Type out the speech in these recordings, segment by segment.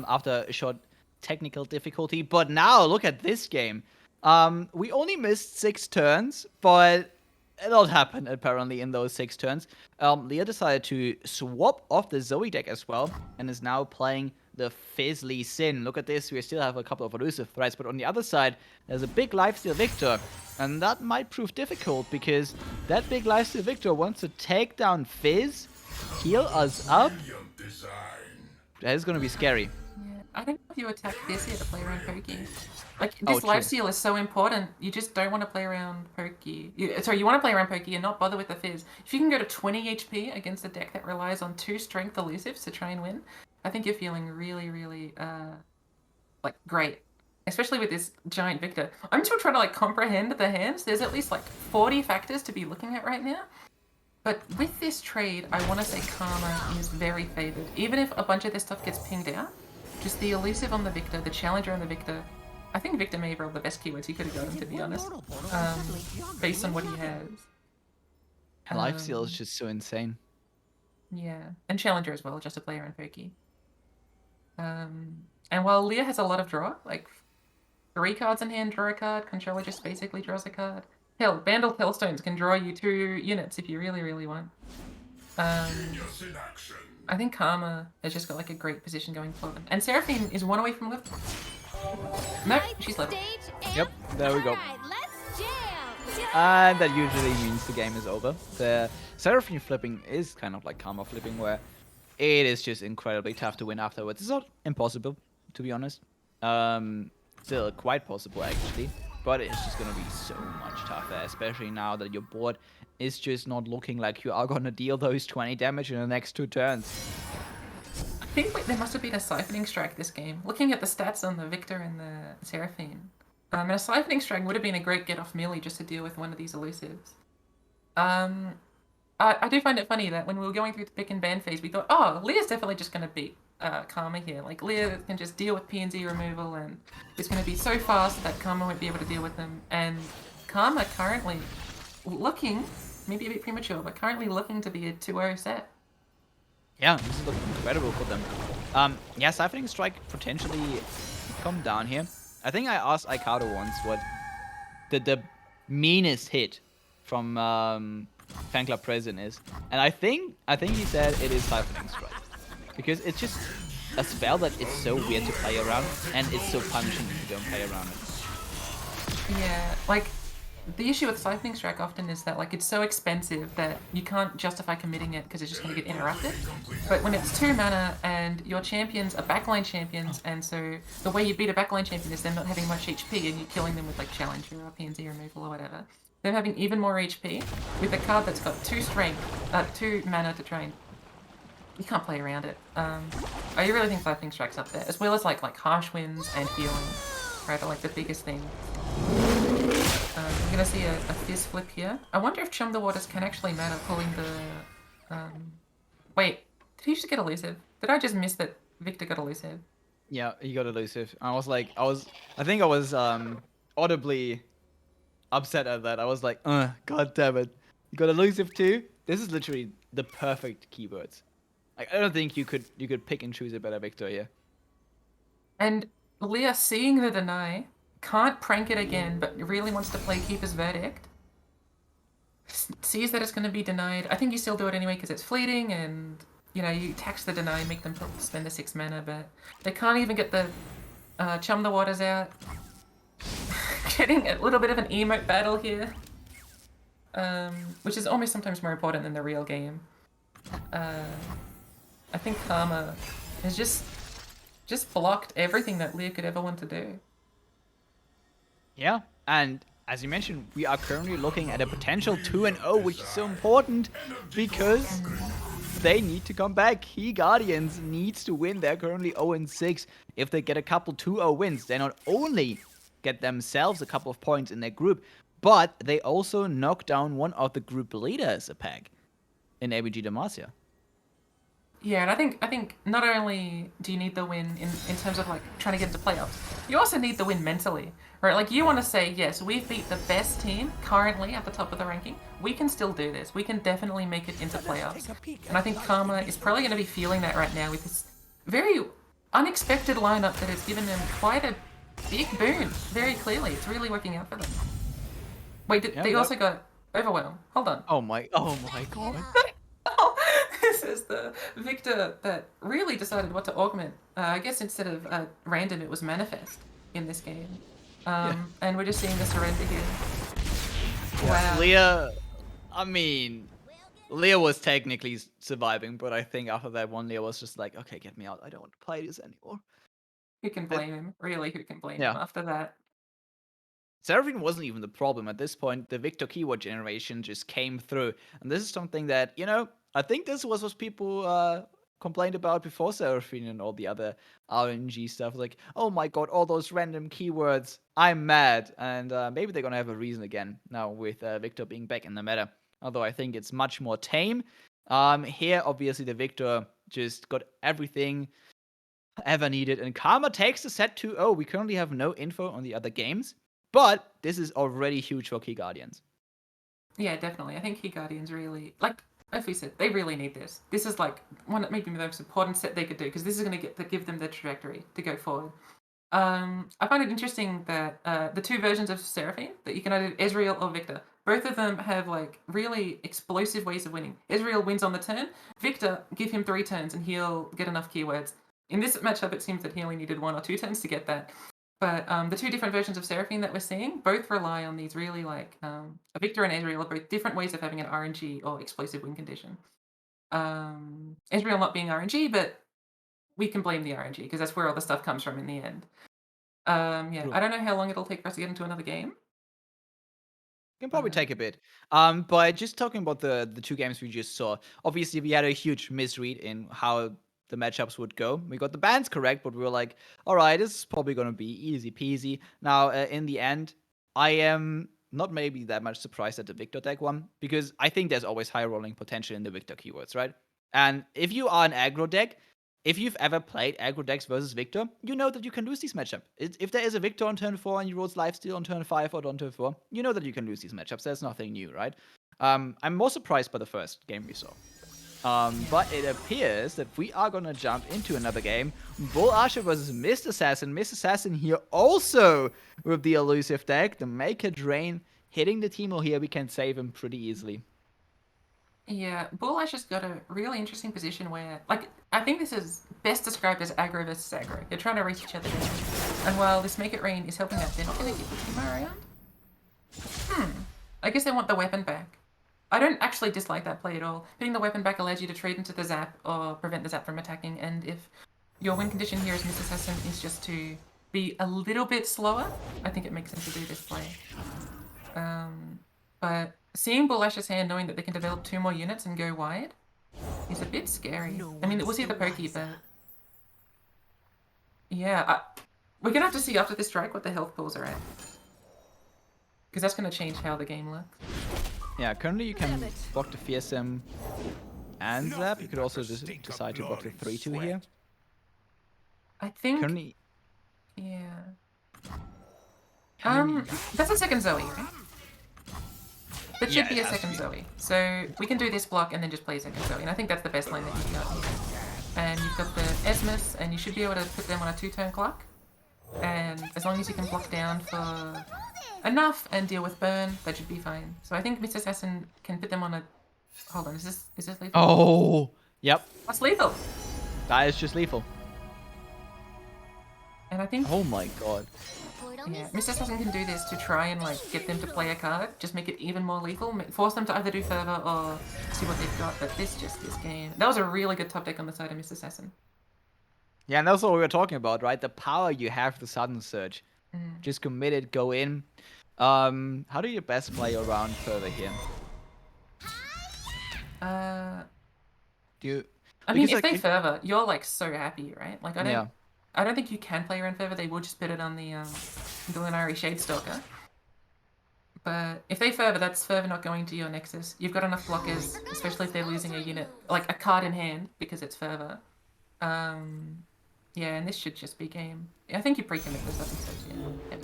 after a short technical difficulty. But now look at this game. We only missed 6 turns, but a lot happened apparently in those 6 turns. Leah decided to swap off the Zoe deck as well, and is now playing the Fizzly Sin. Look at this, we still have a couple of elusive threats, but on the other side, there's a big lifesteal Victor, and that might prove difficult, because that big lifesteal Victor wants to take down Fizz, heal us up. That is gonna be scary. Yeah, I don't know if you attack this here to play around Pokey. Like, Oh, this true. lifesteal is so important, you just don't want to play around Pokey. Sorry, you want to play around Pokey and not bother with the Fizz. If you can go to 20 HP against a deck that relies on 2 strength elusives to try and win, I think you're feeling really, really, like, great. Especially with this giant Victor. I'm still trying to, like, comprehend the hands. There's at least, like, 40 factors to be looking at right now. But with this trade, I want to say Karma is very favored. Even if a bunch of this stuff gets pinged out, just the elusive on the Victor, the challenger on the Victor. I think Victor may have rolled the best keywords he could have gotten, to be honest, based on what he has. Lifesteal is just so insane. Yeah, and challenger as well, just to play around Pokey. And while Leah has a lot of draw, like 3 cards in hand, draw a card, Controller just basically draws a card. Hell, Vandal Hellstones can draw you 2 units if you really, really want. I think Karma has just got like a great position going forward. And Seraphine is 1 away from left. No, she's left. Yep, there we go. And that usually means the game is over. The Seraphine flipping is kind of like Karma flipping, where it is just incredibly tough to win afterwards. It's not impossible, to be honest. Still quite possible, actually. But it's just going to be so much tougher, especially now that your board is just not looking like you are going to deal those 20 damage in the next 2 turns. I think there must have been a siphoning strike this game. Looking at the stats on the Victor and the Seraphine. And a siphoning strike would have been a great get-off melee just to deal with one of these elusives. I do find it funny that when we were going through the pick and ban phase, we thought, oh, Leah's definitely just going to beat Karma here. Like, Leah can just deal with PNZ removal, and it's going to be so fast that Karma won't be able to deal with them. And Karma currently looking, maybe a bit premature, but currently looking to be a 2-0 set. Yeah, this is looking incredible for them. Yeah, Siphoning Strike potentially come down here. I think I asked Aikado once what the meanest hit from Fan Club Prison is, and I think he said it is Siphoning Strike, because it's just a spell that is so weird to play around, and it's so punishing if you don't play around it. Yeah, like, the issue with Siphoning Strike often is that, like, it's so expensive that you can't justify committing it because it's just going to get interrupted. But when it's 2 mana and your champions are backline champions, and so the way you beat a backline champion is them not having much HP and you're killing them with, like, Challenger or PNZ removal or whatever. Them having even more HP with a card that's got 2 mana to train. You can't play around it. I really think Siphoning Strike's up there, as well as like Harsh Winds and Healing, right, are like the biggest thing. We're gonna see a Fizz flip here. I wonder if Chum the Waters can actually matter pulling the... Wait, did he just get elusive? Did I just miss that Victor got elusive? Yeah, he got elusive. I think I was audibly upset at that. I was like, god damn it. You got elusive too? This is literally the perfect keywords. Like, I don't think you could pick and choose a better Victor here. And Leah, seeing the deny, can't prank it again, but really wants to play Keeper's Verdict. Sees that it's going to be denied. I think you still do it anyway because it's fleeting, and, you know, you tax the deny, make them spend the 6 mana, but they can't even get the Chum the Waters out. Getting a little bit of an emote battle here. Which is almost sometimes more important than the real game. I think Karma has just blocked everything that Leah could ever want to do. Yeah, and as you mentioned, we are currently looking at a potential 2-0, which is so important because they need to come back. He Guardians needs to win. They're currently 0-6. If they get a couple 2-0 wins, they not only get themselves a couple of points in their group, but they also knock down one of the group leaders a peg in ABG Demacia. Yeah, and I think not only do you need the win in terms of like trying to get into playoffs, you also need the win mentally, right? Like, you want to say, yes, we've beat the best team currently at the top of the ranking. We can still do this. We can definitely make it into playoffs. And I think Karma is probably going to be feeling that right now with this very unexpected lineup that has given them quite a big boon. Very clearly, it's really working out for them. Wait, Yeah, they also got overwhelmed. Hold on. oh my god. This is the Victor that really decided what to augment. I guess instead of random, it was manifest in this game. And we're just seeing the surrender here. Wow. Leah, I mean, Leah was technically surviving, but I think after that one, Leah was just like, okay, get me out. I don't want to play this anymore. Who can blame him? Really, who can blame him Yeah. after that? Seraphine wasn't even the problem at this point. The Victor keyword generation just came through. And this is something that, you know, I think this was what people complained about before Seraphine and all the other RNG stuff. Like, oh my god, all those random keywords. I'm mad. And maybe they're going to have a reason again now with Victor being back in the meta. Although I think it's much more tame. Here, obviously, the Victor just got everything ever needed. And Karma takes the set 2-0. We currently have no info on the other games. But this is already huge for Key Guardians. Yeah, definitely. I think Key Guardians really, like, as we said, they really need this. This is like one, maybe the most important set they could do because this is going to give them the trajectory to go forward. I find it interesting that the two versions of Seraphine that you can either Ezreal or Victor, both of them have like really explosive ways of winning. Ezreal wins on the turn. Victor, give him 3 turns and he'll get enough keywords. In this matchup, it seems that he only needed 1 or 2 turns to get that. But the two different versions of Seraphine that we're seeing both rely on these really like Victor and Ezreal are both different ways of having an RNG or explosive win condition. Ezreal not being RNG, but we can blame the RNG because that's where all the stuff comes from in the end. Yeah, True. I don't know how long it'll take for us to get into another game. Can probably take a bit. But just talking about the 2 games we just saw, obviously we had a huge misread in how the matchups would go. We got the bans correct, but we were like, all right, this is probably going to be easy peasy. Now, in the end, I am not maybe that much surprised at the Victor deck one, because I think there's always high rolling potential in the Victor keywords, right? And if you are an aggro deck, if you've ever played aggro decks versus Victor, you know that you can lose these matchups. If there is a Victor on turn 4 and you rolls lifesteal on turn 5 or on turn 4, you know that you can lose these matchups. There's nothing new, right? I'm more surprised by the first game we saw. But it appears that we are gonna jump into another game. Bull Archer versus Mist Assassin. Mist Assassin here also with the elusive deck. The Make a Drain hitting the Teemo here. We can save him pretty easily. Yeah, Bull Ash got a really interesting position where, like, I think this is best described as aggro versus aggro. You're trying to reach each other down. And while this Make It Rain is helping out, they're not going to get the Teemo around? I guess they want the weapon back. I don't actually dislike that play at all. Putting the weapon back allows you to trade into the zap or prevent the zap from attacking, and if your win condition here as Mr. Assassin is just to be a little bit slower, I think it makes sense to do this play. But seeing Bull Ash's hand, knowing that they can develop 2 more units and go wide, is a bit scary. I mean, we'll see the pokey, but yeah, we're gonna have to see after this strike what the health pools are at, because that's gonna change how the game looks. Yeah, currently you can block the Fearsome and Zap. You could also just decide to block the 3-2 here. I think. Currently, Yeah. That's a second Zoe, right? That should be a second Zoe. So we can do this block and then just play a second Zoe. And I think that's the best lane that you've got here. And you've got the Esmus, and you should be able to put them on a 2-turn clock. And as long as you can block down for enough and deal with burn, that should be fine. So I think Mr. Assassin can put them on a... Hold on, is this lethal? oh, yep. That's lethal! That is just lethal. And I think... Oh my god. Yeah, Mr. Assassin can do this to try and like get them to play a card, just make it even more lethal, force them to either do Fervor or see what they've got, but this game. That was a really good top deck on the side of Mr. Assassin. Yeah, and that's what we were talking about, right? The power you have to Sudden Surge. Just commit it, go in. How do you best play around further here? Do you... I mean, if they Fervor, you're like so happy, right? Like I don't think you can play around Fervor. They will just put it on the Luminari Shadestalker. But if they Fervor, that's Fervor not going to your Nexus. You've got enough blockers, especially if they're losing a unit, like a card in hand, because it's Fervor. Yeah, and this should just be game. I think you pre-commit this up instead, yeah.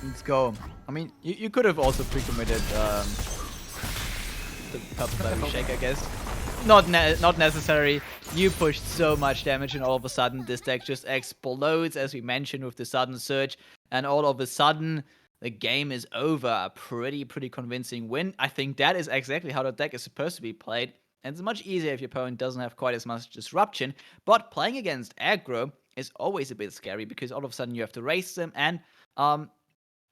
Let's go. I mean, you could have also pre-committed the Purple Berry Shake, I guess. not necessary. You pushed so much damage, and all of a sudden this deck just explodes, as we mentioned, with the sudden surge, and all of a sudden the game is over. A pretty convincing win. I think that is exactly how the deck is supposed to be played, and it's much easier if your opponent doesn't have quite as much disruption. But playing against aggro is always a bit scary because all of a sudden you have to race them, and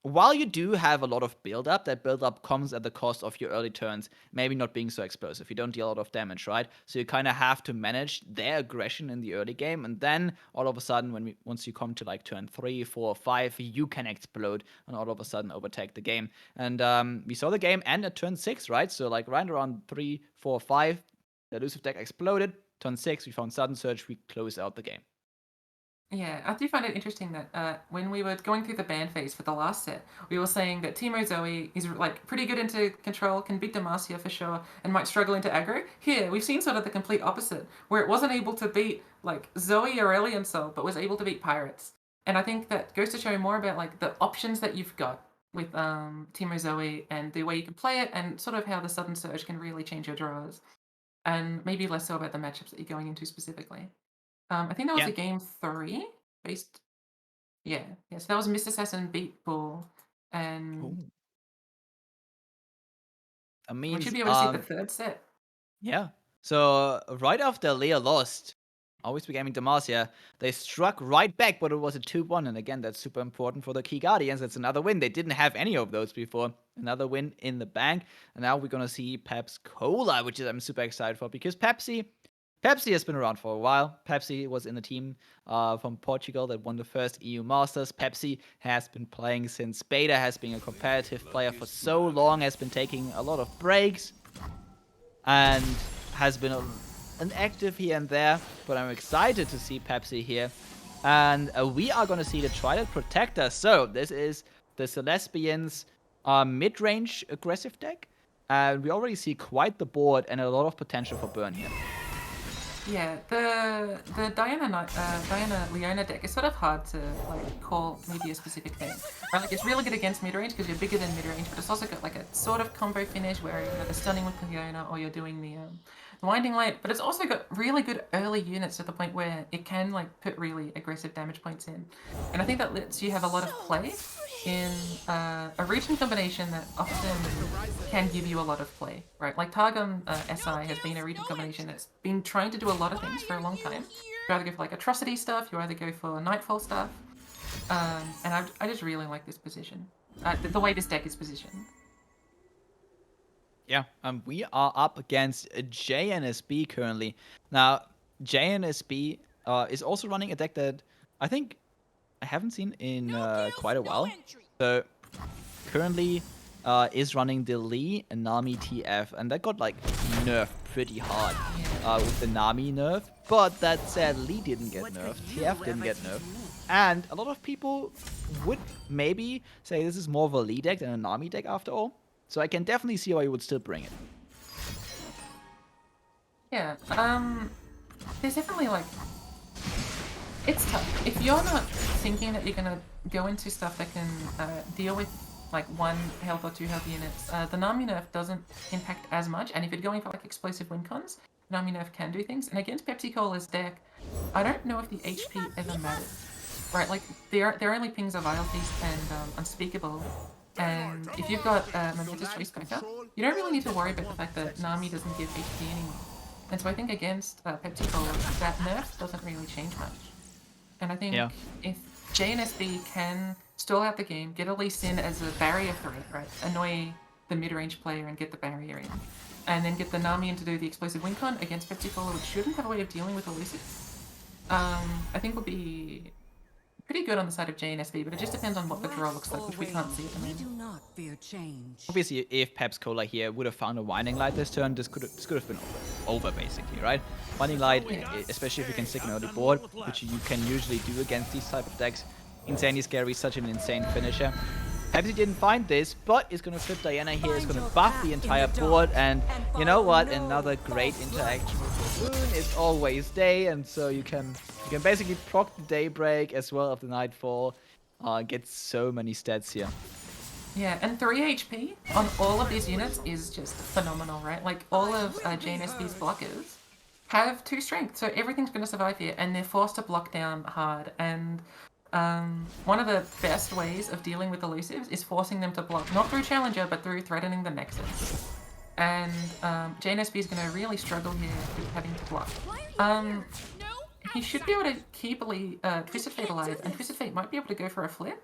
while you do have a lot of build-up, that build-up comes at the cost of your early turns, maybe not being so explosive. You don't deal a lot of damage, right? So you kind of have to manage their aggression in the early game, and then all of a sudden, once you come to like turn 3, 4, 5, you can explode and all of a sudden overtake the game. And we saw the game end at turn 6, right? So like right around 3, 4, 5, the elusive deck exploded. Turn 6, we found sudden surge, we closed out the game. Yeah, I do find it interesting that when we were going through the ban phase for the last set, we were saying that Teemo Zoe is like pretty good into control, can beat Demacia for sure, and might struggle into aggro. Here, we've seen sort of the complete opposite, where it wasn't able to beat like Zoe or Alien Soul, but was able to beat Pirates. And I think that goes to show more about like the options that you've got with Teemo Zoe and the way you can play it, and sort of how the sudden surge can really change your draws, and maybe less so about the matchups that you're going into specifically. I think that was Yeah. a game 3 based. Yeah, yeah. So that was Miss Assassin beat Bull, and Ooh. That we should means be able to see the third set. yeah. So right after Leah lost, always becoming Demacia, they struck right back, but it was a 2-1. And again, that's super important for the Key Guardians. That's another win. They didn't have any of those before. Another win in the bank. And now we're gonna see Pepsi Cola, which is I'm super excited for because Pepsi has been around for a while. Pepsi was in the team from Portugal that won the first EU Masters. Pepsi has been playing since beta, has been a competitive player for so long, has been taking a lot of breaks, and has been an active here and there, but I'm excited to see Pepsi here. And we are going to see the Twilight Protector. So this is the Celestians mid-range aggressive deck. And we already see quite the board and a lot of potential for burn here. Yeah, the Diana Leona deck is sort of hard to like call maybe a specific thing. Right? Like it's really good against mid range because you're bigger than mid range, but it's also got like a sort of combo finish where you're either stunning with Leona or you're doing the Winding Light. But it's also got really good early units to the point where it can like put really aggressive damage points in, and I think that lets you have a lot of play in a region combination that often can give you a lot of play, right? Like Targon SI has been a region combination that's been trying to do a lot of things for a long time. You either go for like atrocity stuff, you either go for nightfall stuff, and I just really like this position, the way this deck is positioned. Yeah, we are up against JNSB currently. Now, JNSB is also running a deck that I think I haven't seen in quite a while. So currently is running the Lee and Nami TF, and that got like nerfed pretty hard with the Nami nerf. But that said, Lee didn't get nerfed, TF didn't get nerfed, and a lot of people would maybe say this is more of a Lee deck than a Nami deck after all. So I can definitely see why you would still bring it. Yeah, there's definitely like, it's tough. If you're not thinking that you're gonna go into stuff that can deal with like 1 health or 2 health units, the Nami nerf doesn't impact as much, and if you're going for like explosive win cons, Nami nerf can do things. And against Pepsi Cola's deck, I don't know if the HP ever matters. Right, like their only pings are Vitalties and Unspeakable. And if you've got Momentous Choice backup, you don't really need to worry about the fact that Nami doesn't give HP anymore. And so I think against Pepsi Cola, that nerf doesn't really change much. And I think if JNSB can stall out the game, get Elise in as a barrier threat, right? Annoy the mid-range player and get the barrier in. And then get the Nami in to do the explosive win con against Pepsi Cola, which shouldn't have a way of dealing with Elise. I think will be pretty good on the side of JNSB, but it just depends on what the draw looks like, which we can't see at the moment. We do not fear change. Obviously, if Peps Cola here would have found a Winding Light this turn, this could have been over basically, right? Winding Light, especially if you can stick an early board, which you can usually do against these type of decks, insanely scary, such an insane finisher. Pepsi didn't find this, but is going to flip Diana here, is going to buff the entire board, and you know what? Another great interaction with the moon. It's always day, and so you can basically proc the Daybreak as well as the Nightfall. Get so many stats here. Yeah, and 3 HP on all of these units is just phenomenal, right? Like, all of JNSP's blockers have 2 strength, so everything's going to survive here, and they're forced to block down hard. And one of the best ways of dealing with elusives is forcing them to block, not through Challenger, but through threatening the Nexus. And JNSP is going to really struggle here with having to block. He should be able to keep Twisted Fate alive, and Twisted Fate might be able to go for a flip.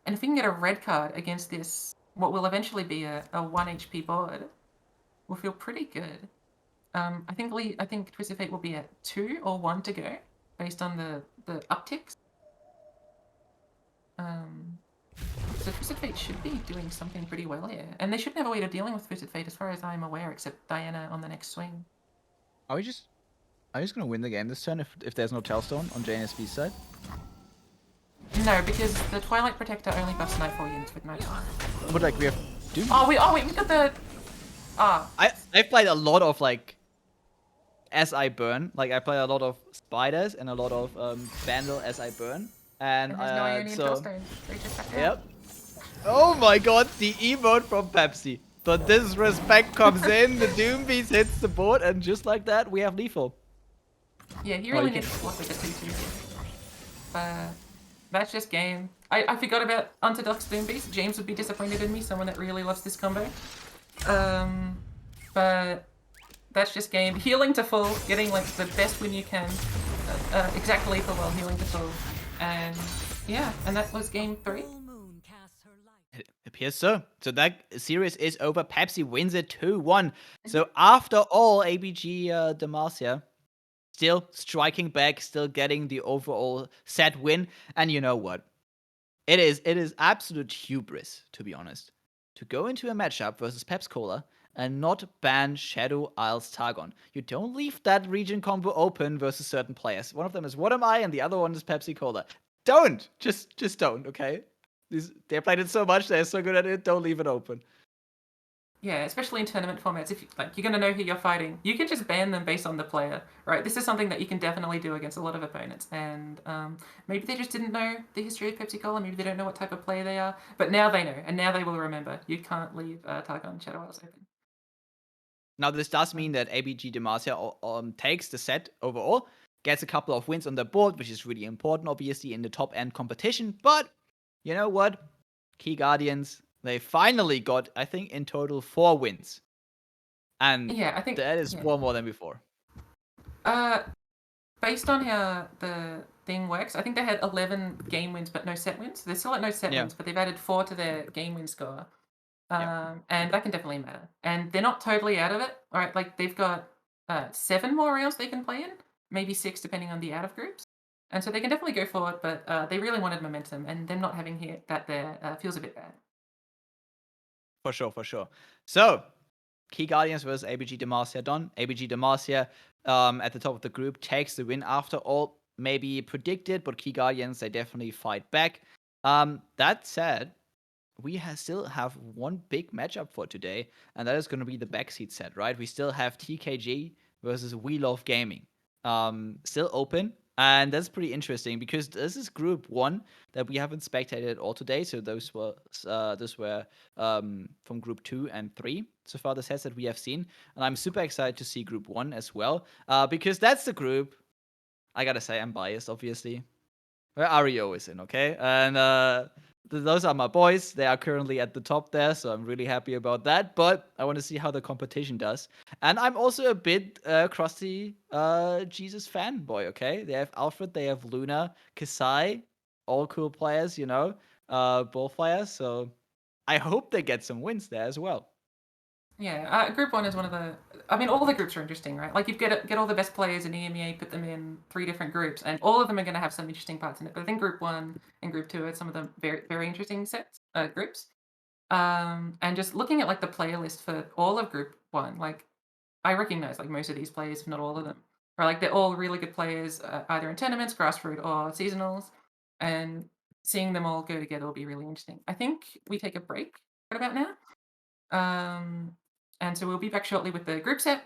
And if we can get a red card against this, what will eventually be a 1 HP board, we'll feel pretty good. I think Twisted Fate will be at 2 or 1 to go, based on the upticks. So Twisted Fate should be doing something pretty well here, and they shouldn't have a way of dealing with Twisted Fate, as far as I'm aware, except Diana on the next swing. Are we just gonna win the game this turn if there's no Tailstone on JNSP's side? No, because the Twilight Protector only buffs Nightfall units with Nightfall. But like we have Doom. Oh wait, we got the. I've played a lot of like as I burn. Like I play a lot of spiders and a lot of Vandal as I burn. And there's no Ionian so Tailstones. They just back down. yep. Oh my god, the emote from Pepsi. The disrespect comes in, the Doom Beast hits the board, and just like that, we have lethal. Yeah, he really needs to block with the 2-2 here. That's just game. I forgot about Unterdux Doom Beast. James would be disappointed in me, someone that really loves this combo. But that's just game. Healing to full, getting like the best win you can. Exact lethal while healing to full. And yeah, and that was game 3. It appears so. So that series is over. Pepsi wins it 2-1. So after all, ABG Demacia still striking back, still getting the overall set win. And you know what? It is absolute hubris, to be honest, to go into a matchup versus Peps Cola and not ban Shadow Isles Targon. You don't leave that region combo open versus certain players. One of them is What Am I, and the other one is Pepsi Cola. Don't! Just don't, okay? They played it so much, they're so good at it, don't leave it open. Yeah, especially in tournament formats, if you're gonna know who you're fighting, you can just ban them based on the player, right? This is something that you can definitely do against a lot of opponents, and maybe they just didn't know the history of Pepsi Cola, maybe they don't know what type of player they are, but now they know, and now they will remember. You can't leave Targon Shadow Isles open. Now, this does mean that ABG Demacia takes the set overall, gets a couple of wins on the board, which is really important, obviously, in the top-end competition. But, you know what? Key Guardians, they finally got, I think, in total 4 wins. And yeah, I think that is 4 more than before. Based on how the thing works, I think they had 11 game wins, but no set wins. They're still at no set wins, but they've added 4 to their game win score. And that can definitely matter. And they're not totally out of it. All right, like they've got 7 more rounds they can play in, maybe 6 depending on the out of groups. And so they can definitely go forward, but they really wanted momentum, and them not having hit that there feels a bit bad. For sure. So, Key Guardians versus ABG Demacia done. ABG Demacia at the top of the group takes the win after all. Maybe predicted, but Key Guardians, they definitely fight back. That said, we still have one big matchup for today, and that is going to be the backseat set, right? We still have TKG versus We Love Gaming still open, and that's pretty interesting because this is Group 1 that we haven't spectated at all today. So those were from Group 2 and 3 so far, the sets that we have seen, and I'm super excited to see Group 1 as well because that's the group. I gotta say, I'm biased, obviously, where Ario is in, okay? And those are my boys. They are currently at the top there, so I'm really happy about that. But I want to see how the competition does. And I'm also a bit crusty Jesus fanboy, okay? They have Alfred, they have Luna, Kasai, all cool players, you know, ball players. So I hope they get some wins there as well. Yeah, Group 1 is one of the... I mean, all the groups are interesting, right? Like, you get all the best players in EMEA, put them in 3 different groups, and all of them are going to have some interesting parts in it. But I think Group 1 and Group 2 are some of the very, very interesting groups. And just looking at, like, the player list for all of Group 1, like, I recognize, like, most of these players, if not all of them. Or, like, they're all really good players, either in tournaments, grassroots, or seasonals. And seeing them all go together will be really interesting. I think we take a break right about now. And so we'll be back shortly with the group set,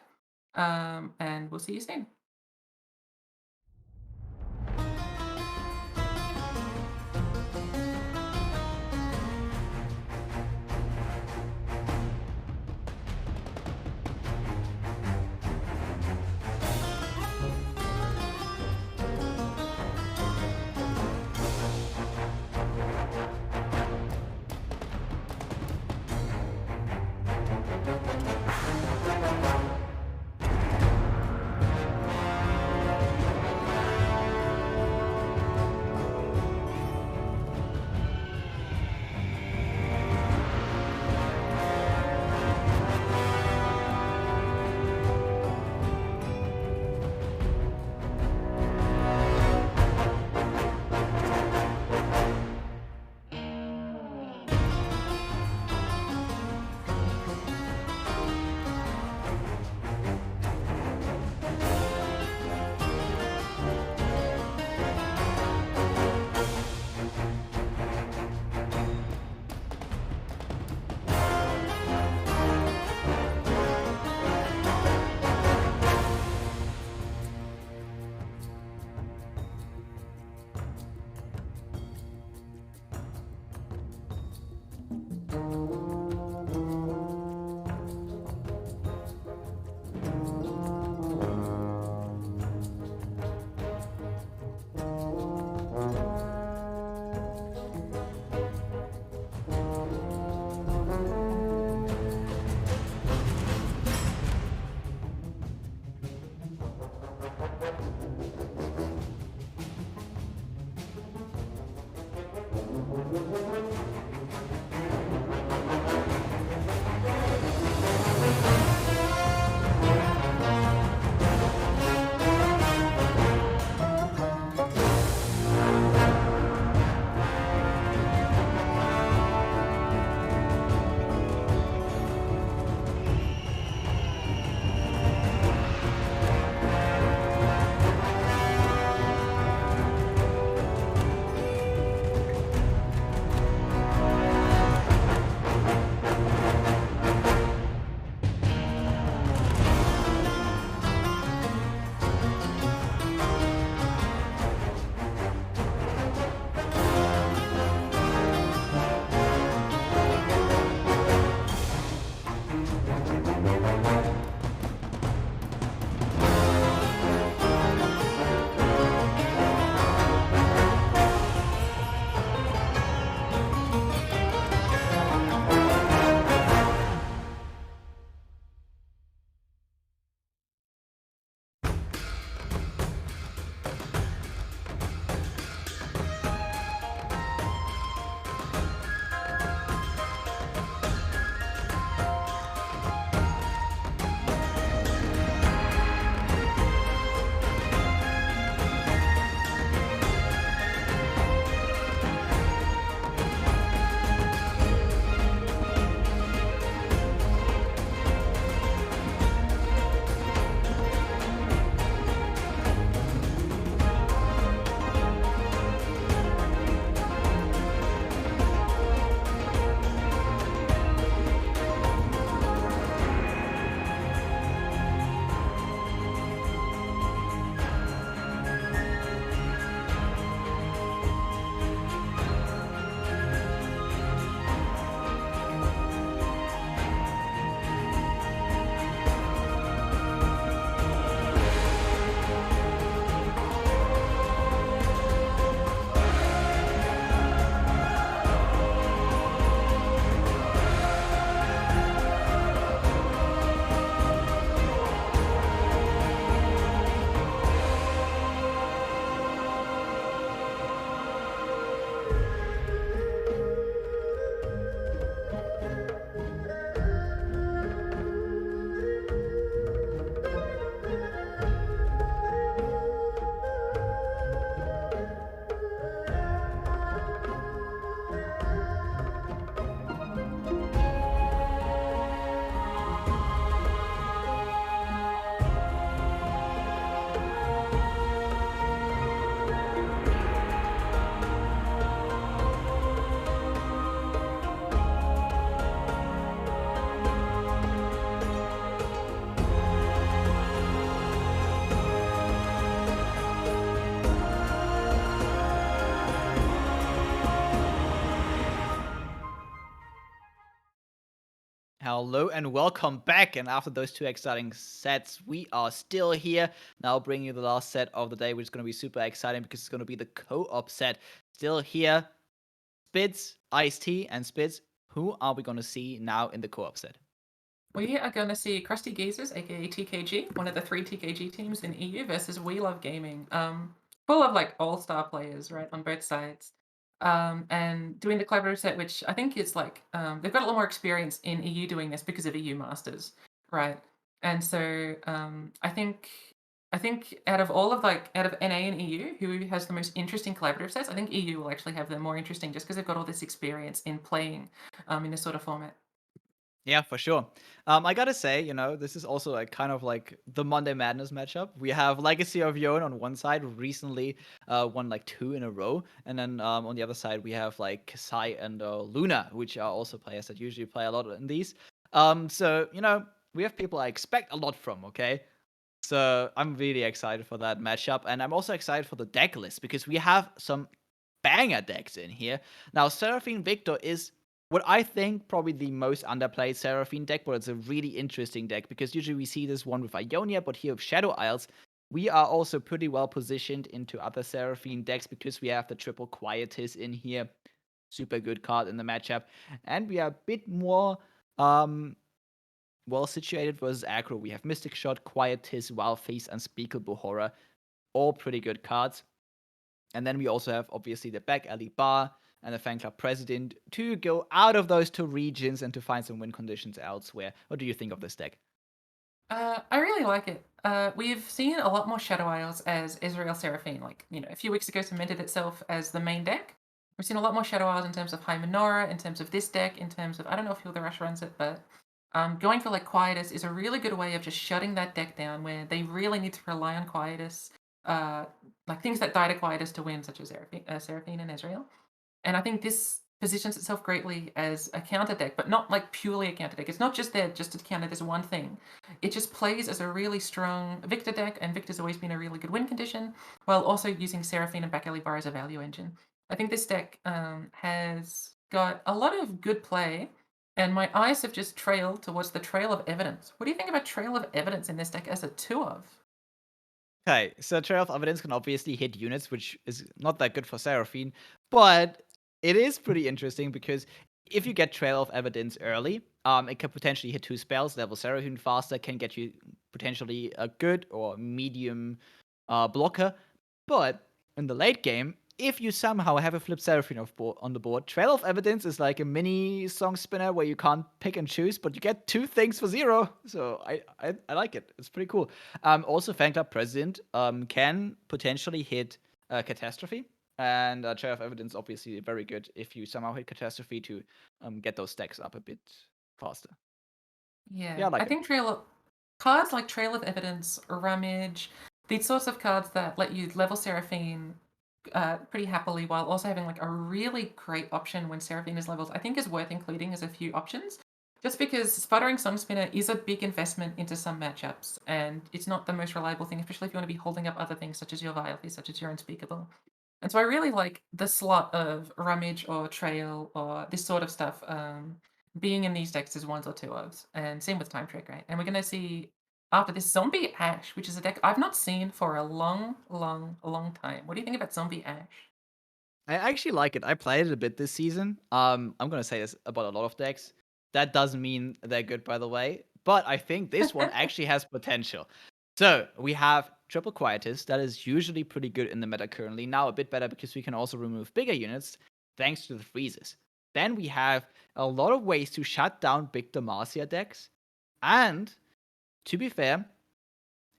and we'll see you soon. Hello and welcome back. And after those two exciting sets, we are still here. Now bringing you the last set of the day, which is going to be super exciting because it's going to be the co-op set. Still here, Spitz, Ice-T, and Spitz. Who are we going to see now in the co-op set? We are going to see Krusty Geezers, aka TKG, one of the 3 TKG teams in EU, versus We Love Gaming. Full of like all-star players, right, on both sides. And doing the collaborative set, which I think is like they've got a lot more experience in EU doing this because of EU Masters, right? And so I think out of NA and EU, who has the most interesting collaborative sets, I think EU will actually have them more interesting just because they've got all this experience in playing in this sort of format. Yeah, for sure. I gotta say, this is also like kind of like the Monday Madness matchup. We have Legacy of Yon on one side, recently won like 2 in a row, and then on the other side we have like Kasai and Luna, which are also players that usually play a lot in these. So we have people I expect a lot from. Okay, so I'm really excited for that matchup, and I'm also excited for the deck list because we have some banger decks in here. Now, Seraphine Victor is what I think probably the most underplayed Seraphine deck, but it's a really interesting deck because usually we see this one with Ionia, but here with Shadow Isles, we are also pretty well positioned into other Seraphine decks because we have the triple Quietus in here. Super good card in the matchup. And we are a bit more well situated versus aggro. We have Mystic Shot, Quietus, Wild Face, Unspeakable Horror. All pretty good cards. And then we also have obviously the back alley bar and the fan club president to go out of those two regions and to find some win conditions elsewhere. What do you think of this deck? I really like it. We've seen a lot more Shadow Isles as Israel Seraphine. Like, a few weeks ago cemented itself as the main deck. We've seen a lot more Shadow Isles in terms of High Menorah, in terms of this deck, in terms of, I don't know if Heal the Rush runs it, but going for like Quietus is a really good way of just shutting that deck down where they really need to rely on Quietus. Like things that die to Quietus to win, such as Seraphine and Israel. And I think this positions itself greatly as a counter deck, but not like purely a counter deck. It's not just there just to counter this one thing. It just plays as a really strong Victor deck, and Victor's always been a really good win condition, while also using Seraphine and Back Alley Bar as a value engine. I think this deck has got a lot of good play, and my eyes have just trailed towards the Trail of Evidence. What do you think about Trail of Evidence in this deck as a 2 of? Okay, so Trail of Evidence can obviously hit units, which is not that good for Seraphine, but it is pretty interesting because if you get Trail of Evidence early, it can potentially hit 2 spells, level Seraphine faster, can get you potentially a good or medium blocker. But in the late game, if you somehow have a flip Seraphine on the board, Trail of Evidence is like a mini song spinner where you can't pick and choose, but you get 2 things for 0. So I like it. It's pretty cool. Also, Fan Club President can potentially hit Catastrophe. And Trail of Evidence obviously very good if you somehow hit Catastrophe to get those stacks up a bit faster. Yeah, Yeah, I I like it. think cards like Trail of Evidence, Rummage, these sorts of cards that let you level Seraphine pretty happily while also having like a really great option when Seraphine is leveled, I think is worth including as a few options. Just because Sputtering Song Spinner is a big investment into some matchups, and it's not the most reliable thing, especially if you want to be holding up other things such as your Viality, such as your Unspeakable. And so I really like the slot of Rummage or Trail or this sort of stuff being in these decks as 1s or 2s. And same with Time Trick, right? And we're going to see after this Zombie Ash, which is a deck I've not seen for a long, long, long time. What do you think about Zombie Ash? I actually like it. I played it a bit this season. I'm gonna say this about a lot of decks. That doesn't mean they're good, by the way. But I think this one actually has potential. So we have Triple Quietus. That is usually pretty good in the meta currently. Now a bit better because we can also remove bigger units thanks to the freezes. Then we have a lot of ways to shut down big Demacia decks. And to be fair,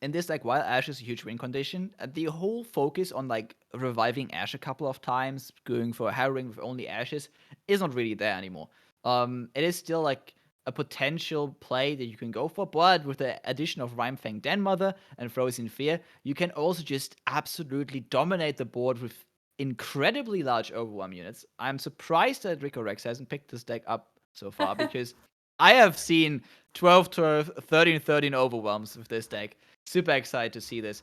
in this deck, while Ash is a huge win condition, the whole focus on like reviving Ash a couple of times, going for a Harrowing with only Ashes, is not really there anymore. It is still like a potential play that you can go for, but with the addition of Rhymefang Denmother and Frozen Fear, you can also just absolutely dominate the board with incredibly large overwhelm units. I'm surprised that Rico Rex hasn't picked this deck up so far because I have seen 12, 12, 13, 13 overwhelms with this deck. Super excited to see this.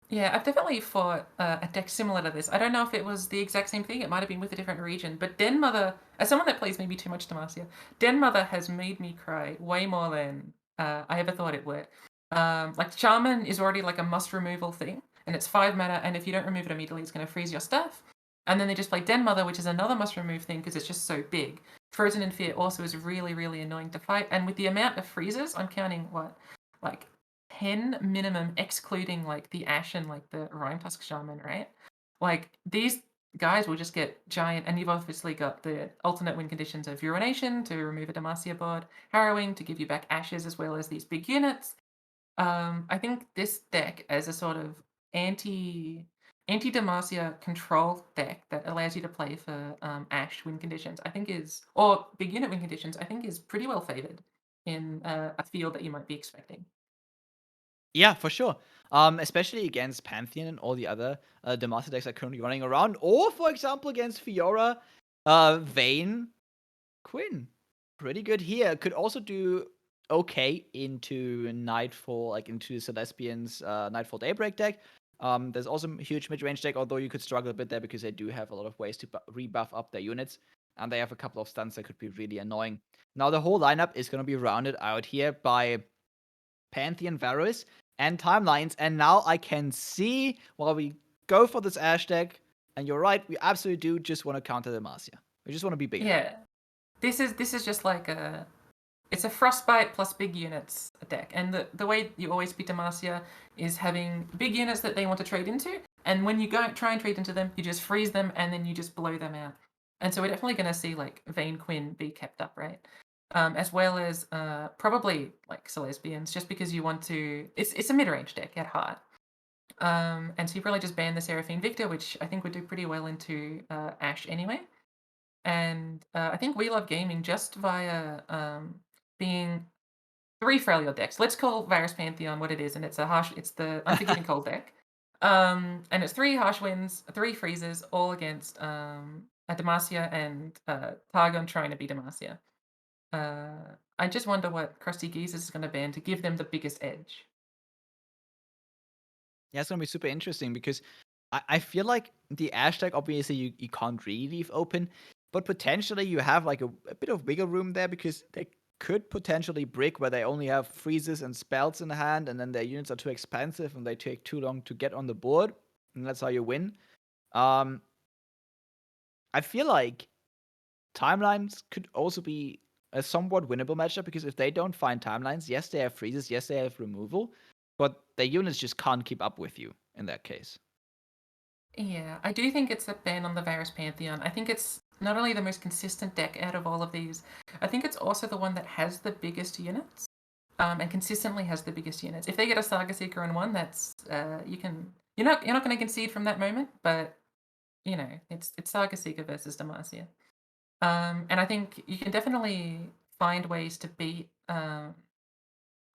Yeah, I've definitely fought a deck similar to this. I don't know if it was the exact same thing. It might have been with a different region. But Den Mother, as someone that plays maybe too much Demacia, Den Mother has made me cry way more than I ever thought it would. Like Shaman is already like a must removal thing, and it's 5 mana, and if you don't remove it immediately, it's going to freeze your stuff. And then they just play Den Mother, which is another must remove thing because it's just so big. Frozen in Fear also is really, really annoying to fight. And with the amount of freezes, I'm counting what? Like 10 minimum, excluding like the Ash and like the Rhyme Tusk Shaman, right? Like these guys will just get giant, and you've obviously got the alternate win conditions of Urination to remove a Demacia board, Harrowing to give you back Ashes, as well as these big units. I think this deck as a sort of anti Demacia control deck that allows you to play for Ash win conditions, I think is, or big unit win conditions, I think is pretty well favored in a field that you might be expecting. Yeah, for sure. Especially against Pantheon and all the other Demacia decks that are currently running around, or for example against Fiora, Vayne, Quinn. Pretty good here. Could also do okay into Nightfall, like into Celestian's Nightfall Daybreak deck. There's also a huge mid-range deck, although you could struggle a bit there because they do have a lot of ways to rebuff up their units. and they have a couple of stuns that could be really annoying. Now, the whole lineup is going to be rounded out here by Pantheon, Varus, and Timelines, and now I can see while we go for this Ashe deck, and you're right, we absolutely do just want to counter Demacia. We just want to be bigger. Yeah. This is just like it's a Frostbite plus big units deck. And the way you always beat Demacia is having big units that they want to trade into. And when you go try and trade into them, you just freeze them and then you just blow them out. And so we're definitely going to see like Vayne Quinn be kept up, right? As well as probably like Celesbians, just because you want to. It's a mid range deck at heart. And so you probably just ban the Seraphine Victor, which I think would do pretty well into Ashe anyway. And I think We Love Gaming just via being 3 Freljord decks. Let's call Varus Pantheon what it is, and it's the Unforgiving Cold deck. And it's 3 harsh winds, 3 freezes, all against a Demacia and Targon trying to be Demacia. I just wonder what Krusty Geezers is going to ban to give them the biggest edge. Yeah, it's gonna be super interesting because I feel like the Ashe deck, obviously, you can't really leave open, but potentially you have like a bit of wiggle room there because they could potentially brick where they only have freezes and spells in hand, and then their units are too expensive and they take too long to get on the board, and that's how you win. Um, I feel like Timelines could also be a somewhat winnable matchup because if they don't find Timelines, yes, they have freezes, yes, they have removal, but their units just can't keep up with you in that case. Yeah, I do think it's a ban on the Varus Pantheon. I think it's not only the most consistent deck out of all of these, I think it's also the one that has the biggest units, and consistently has the biggest units. If they get a Saga Seeker in one, that's you're not going to concede from that moment, but it's Saga Seeker versus Demacia. And I think you can definitely find ways to beat Vi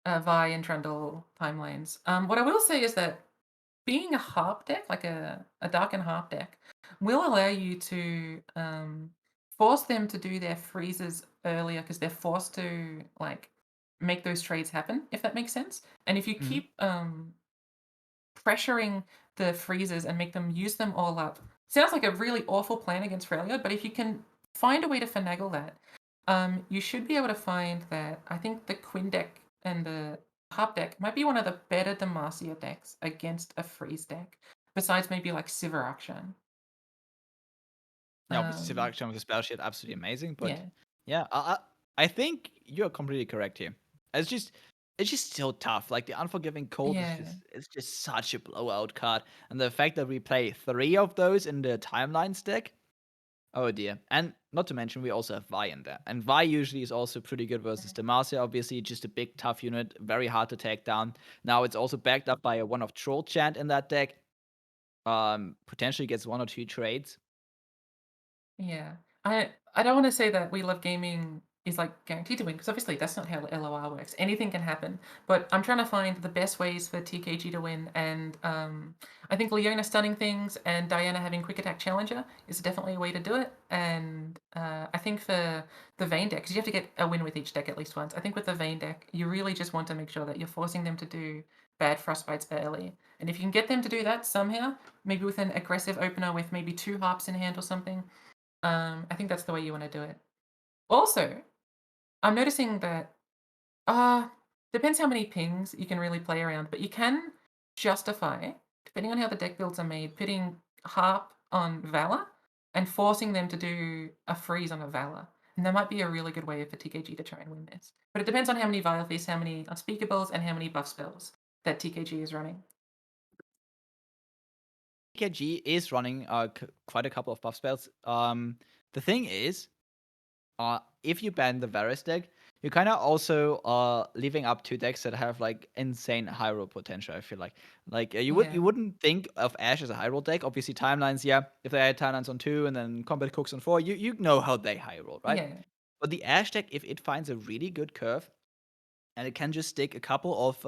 and Trundle timelines. What I will say is that being a harp deck, like a dark and harp deck, will allow you to force them to do their freezes earlier because they're forced to like make those trades happen, if that makes sense. And if you Mhm. keep pressuring the freezes and make them use them all up, sounds like a really awful plan against Freljord, but if you can find a way to finagle that, you should be able to find that. I think the Quinn deck and the Harp deck might be one of the better Demacia decks against a freeze deck, besides maybe like Sivir Akshan. Yeah, obviously, Um, Civilization with the spell sheet, absolutely amazing. But yeah, yeah, I think you're completely correct here. It's just so tough. Like the Unforgiving Cold is yeah, just such a blowout card, and the fact that we play 3 of those in the Timelines deck, oh dear. And not to mention, we also have Vi in there, and Vi usually is also pretty good versus Demacia. Obviously, just a big tough unit, very hard to take down. Now it's also backed up by a one of Troll Chant in that deck. Potentially gets 1 or 2 trades. yeah. I don't want to say that We Love Gaming is like guaranteed to win because obviously that's not how LOR works. Anything can happen, but I'm trying to find the best ways for TKG to win, and I think Leona stunning things and Diana having quick attack challenger is definitely a way to do it. And I think for the Vayne deck, because you have to get a win with each deck at least once. I think with the Vayne deck, you really just want to make sure that you're forcing them to do bad frostbites early, and if you can get them to do that somehow, maybe with an aggressive opener with maybe 2 harps in hand or something. I think that's the way you want to do it. Also, I'm noticing that depends how many pings you can really play around, but you can justify, depending on how the deck builds are made, putting Harp on Valor and forcing them to do a freeze on a Valor. And that might be a really good way for TKG to try and win this. But it depends on how many Vile Feasts, how many Unspeakables, and how many buff spells that TKG is running. TKG is running quite a couple of buff spells. The thing is, if you ban the Varus deck, you kind of also are leaving up 2 decks that have like insane high roll potential. I feel like you Yeah. wouldn't think of Ashe as a high roll deck. Obviously, timelines, yeah. If they had timelines on 2 and then combat cooks on 4, you know how they high roll, right? Yeah. But the Ashe deck, if it finds a really good curve and it can just stick a couple of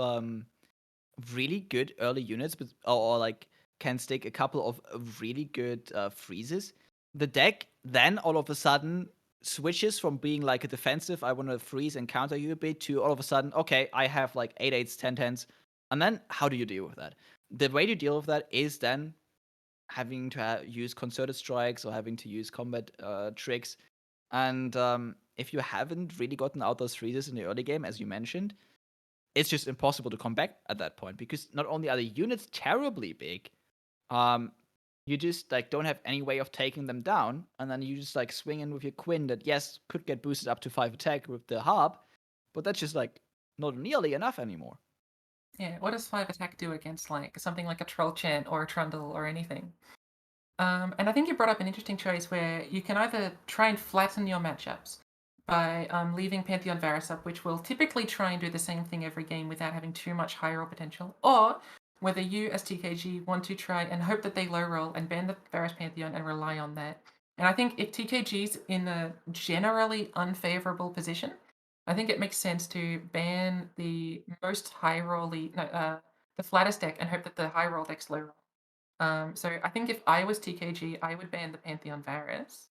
really good early units, but or like can stick a couple of really good freezes. The deck then all of a sudden switches from being like a defensive, I want to freeze and counter you a bit, to all of a sudden, okay, I have like 8/8s, 10/10s, and then how do you deal with that? The way to deal with that is then having to use concerted strikes or having to use combat tricks And if you haven't really gotten out those freezes in the early game, as you mentioned, it's just impossible to come back at that point because not only are the units terribly big, um, you just like don't have any way of taking them down, and then you just like swing in with your Quinn that yes could get boosted up to 5 attack with the harp, but that's just like not nearly enough anymore. Yeah, what does 5 attack do against like something like a Troll Chant or a Trundle or anything? And I think you brought up an interesting choice where you can either try and flatten your matchups by leaving Pantheon Varus up, which will typically try and do the same thing every game without having too much high roll potential, or whether you as TKG want to try and hope that they low roll and ban the Varus Pantheon and rely on that. And I think if TKG's in a generally unfavorable position, I think it makes sense to ban the most high rolly, no, the flattest deck and hope that the high roll decks low roll. So I think if I was TKG, I would ban the Pantheon Varus.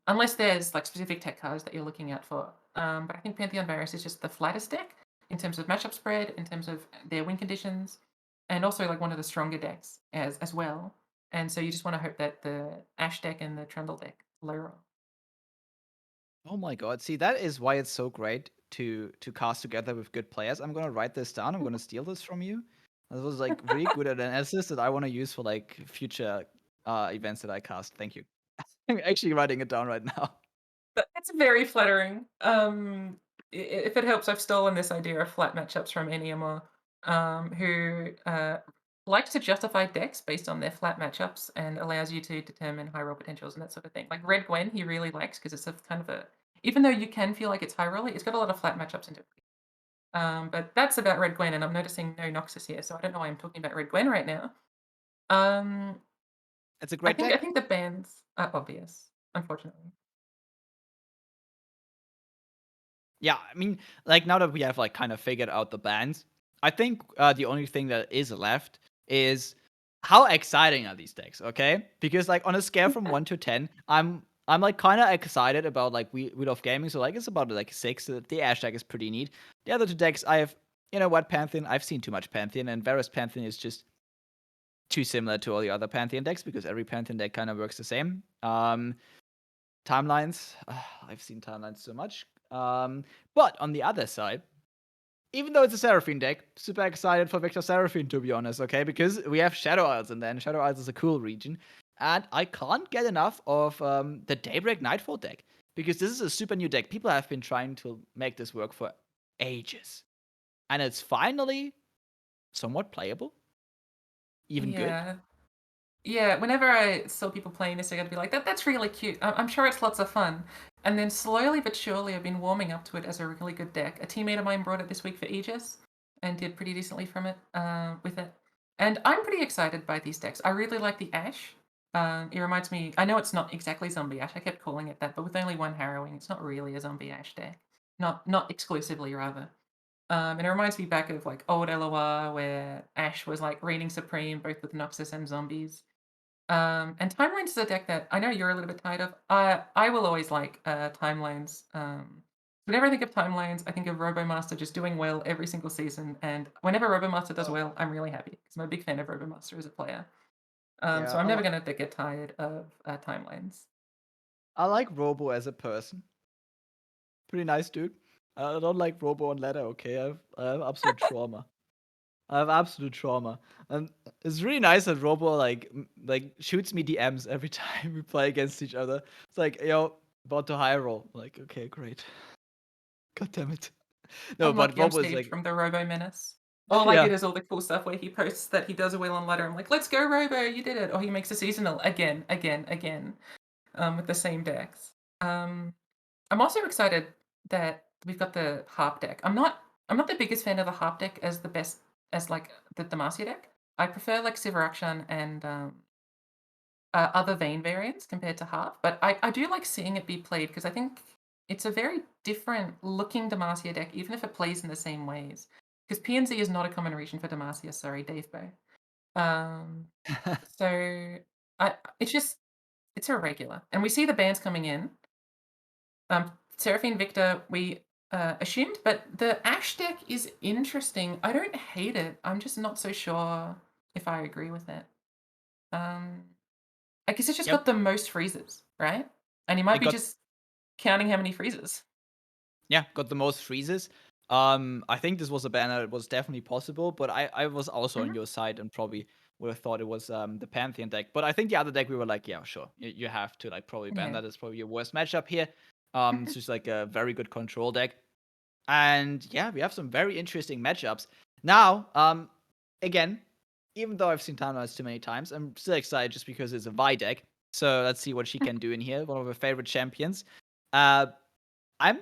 Unless there's like specific tech cards that you're looking out for. But I think Pantheon Varus is just the flattest deck in terms of matchup spread, in terms of their win conditions, and also like one of the stronger decks as well. And so you just want to hope that the Ash deck and the Trundle deck low roll. Oh my god! See, that is why it's so great to cast together with good players. I'm gonna write this down. I'm gonna steal this from you. This was like really good analysis that I want to use for like future events that I cast. Thank you. I'm actually writing it down right now. That's very flattering. If it helps, I've stolen this idea of flat matchups from EMEA, who likes to justify decks based on their flat matchups and allows you to determine high roll potentials and that sort of thing. Like Red Gwen, he really likes because it's a kind of a, even though you can feel like it's high rolly, it's got a lot of flat matchups into it. But that's about Red Gwen, and I'm noticing no Noxus here, so I don't know why I'm talking about Red Gwen right now. Um, It's a I great think I deck. think the bans are obvious, unfortunately. Yeah, I mean, like now that we have like kind of figured out the bands, I think the only thing that is left is how exciting are these decks, okay? Because like on a scale from 1 to 10, I'm like kind of excited about like Wheel of Gaming, so like it's about like 6. The Ash deck is pretty neat. The other 2 decks, I have, you know what, Pantheon. I've seen too much Pantheon, and Varus Pantheon is just too similar to all the other Pantheon decks because every Pantheon deck kind of works the same. Timelines, I've seen timelines so much. But on the other side, even though it's a Seraphine deck, super excited for Victor Seraphine, to be honest, okay? Because we have Shadow Isles in there, and Shadow Isles is a cool region. And I can't get enough of the Daybreak Nightfall deck. Because this is a super new deck. People have been trying to make this work for ages. And it's finally somewhat playable. Even good. Yeah. Yeah, whenever I saw people playing this, I'd be like, that's really cute. I'm sure it's lots of fun. And then slowly but surely, I've been warming up to it as a really good deck. A teammate of mine brought it this week for Aegis and did pretty decently from it, with it. And I'm pretty excited by these decks. I really like the Ash. It reminds me, I know it's not exactly Zombie Ash. I kept calling it that, but with only one Harrowing, it's not really a Zombie Ash deck. Not exclusively, rather. And it reminds me back of like old LOR where Ash was like reigning supreme both with Noxus and zombies. And Timelines is a deck that I know you're a little bit tired of. I will always like Timelines. Whenever I think of Timelines, I think of RoboMaster just doing well every single season. And whenever RoboMaster does well, I'm really happy because I'm a big fan of RoboMaster as a player. So Yeah, I'm never gonna get tired of Timelines. I like Robo as a person. Pretty nice dude. I don't like Robo on ladder, okay? I have absolute trauma. I have absolute trauma, and it's really nice that Robo like shoots me DMs every time we play against each other. It's like, yo, about to high roll. I'm like, okay, great. God damn it. No, I'm but lucky I'm Robo is saved like, from the Robo Menace. All I yeah, get is all the cool stuff where he posts that he does well on ladder. I'm like, let's go, Robo, you did it. Or he makes a seasonal again, with the same decks. I'm also excited that we've got the harp deck. I'm not the biggest fan of the harp deck as the best as like the Demacia deck. I prefer like Sivarakshan and other Vayne variants compared to harp, but I do like seeing it be played because I think it's a very different looking Demacia deck, even if it plays in the same ways. Because PNZ is not a common region for Demacia. Sorry, Dave Bow. Um, so it's just it's irregular, and we see the bands coming in. Seraphine Victor, we assumed, but the Ash deck is interesting. I don't hate it. I'm just not so sure if I agree with it. I guess it's just got yep. the most freezes, right? And he might It be got just counting how many freezes. Yeah, got the most freezes. I think this was a banner that was definitely possible, but I was also on Mhm. your side and probably would have thought it was the Pantheon deck. But I think the other deck we were like, yeah, sure, you have to like probably ban Yeah. that. It's probably your worst matchup here. It's just like a very good control deck. And yeah, we have some very interesting matchups. Now, again, even though I've seen Thanos too many times, I'm still excited just because it's a Vi deck. So let's see what she can do in here. One of her favorite champions. Uh, I'm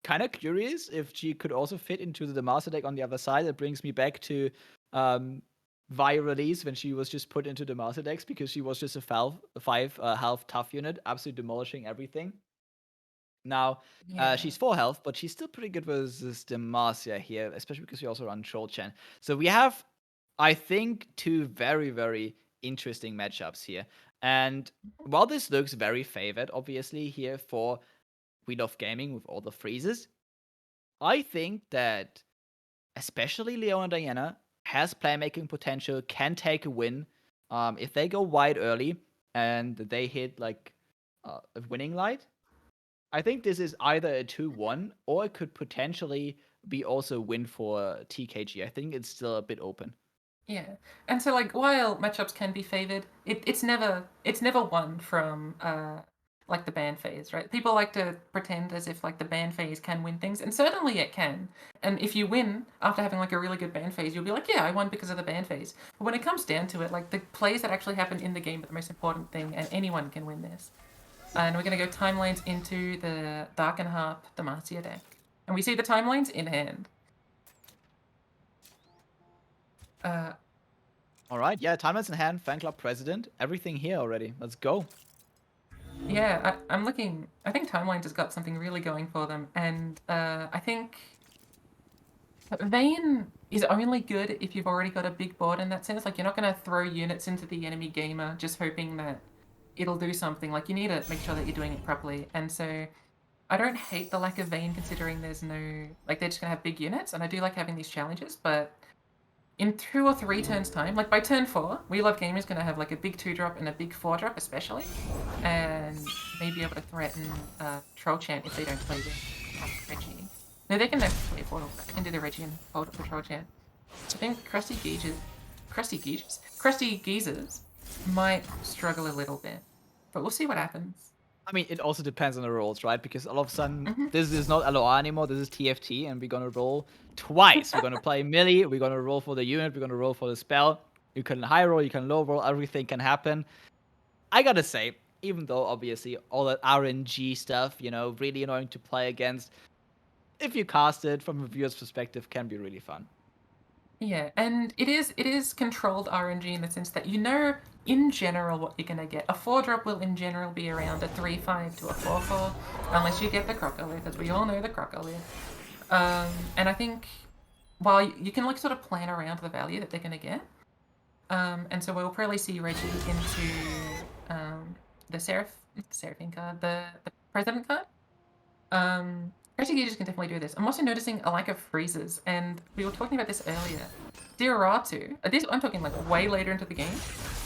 kind of curious if she could also fit into the Master deck on the other side. That brings me back to um, Vi release when she was just put into the Master decks because she was just a 5 health tough unit, absolutely demolishing everything. Now, Yeah. she's 4 health, but she's still pretty good versus Demacia here, especially because we also run Troll Chan. So we have, I think, two very, very interesting matchups here. And while this looks very favored, obviously, here for We Love Gaming with all the freezes, I think that especially Leona Diana has playmaking potential, can take a win. If they go wide early and they hit like a winning light, I think this is either a 2-1 or it could potentially be also a win for TKG. I think it's still a bit open. Yeah, and so like while matchups can be favored, it's never won from like the ban phase, right? People like to pretend as if like the ban phase can win things, and certainly it can. And if you win after having like a really good ban phase, you'll be like, yeah, I won because of the ban phase. But when it comes down to it, like the plays that actually happen in the game are the most important thing, and anyone can win this. And we're gonna go timelines into the Dark and Harp Demacia deck, and we see the timelines in hand. Uh, All right, yeah, timelines in hand, fan club president, everything here already. Let's go. Yeah, I'm looking. I think Timelines has got something really going for them, and I think Vayne is only good if you've already got a big board in that sense. Like, you're not going to throw units into the enemy gamer just hoping that it'll do something. Like, you need to make sure that you're doing it properly. And so, I don't hate the lack of Vayne considering there's no. Like, they're just going to have big units, and I do like having these challenges, but in 2 or 3 turns time, like by turn 4, We Love Gaming is going to have like a big 2-drop and a big 4-drop especially, and maybe able to threaten Troll Chant if they don't play with Reggie. No, they can actually play Foil. They can do the Reggie and hold up the Troll Chant. So I think Crusty Geezers might struggle a little bit, but we'll see what happens. I mean, it also depends on the roles, right? Because all of a sudden, Mm-hmm. this is not LOR anymore, this is TFT, and we're gonna roll twice. We're gonna play melee, we're gonna roll for the unit, we're gonna roll for the spell. You can high roll, you can low roll, everything can happen. I gotta say, even though obviously all that RNG stuff, really annoying to play against, if you cast it from a viewer's perspective, can be really fun. Yeah, and it is controlled RNG in the sense that you know in general what you're gonna get. A 4-drop will in general be around a 3/5 to a 4/4, unless you get the Crocodile, as we all know the Crocodile. And I think while you can like sort of plan around the value that they're gonna get, and so we'll probably see Reggie into the Seraphine card, the President card. Reggie Gauges can definitely do this. I'm also noticing a lack of freezes, and we were talking about this earlier. Dioratu, this I'm talking like way later into the game.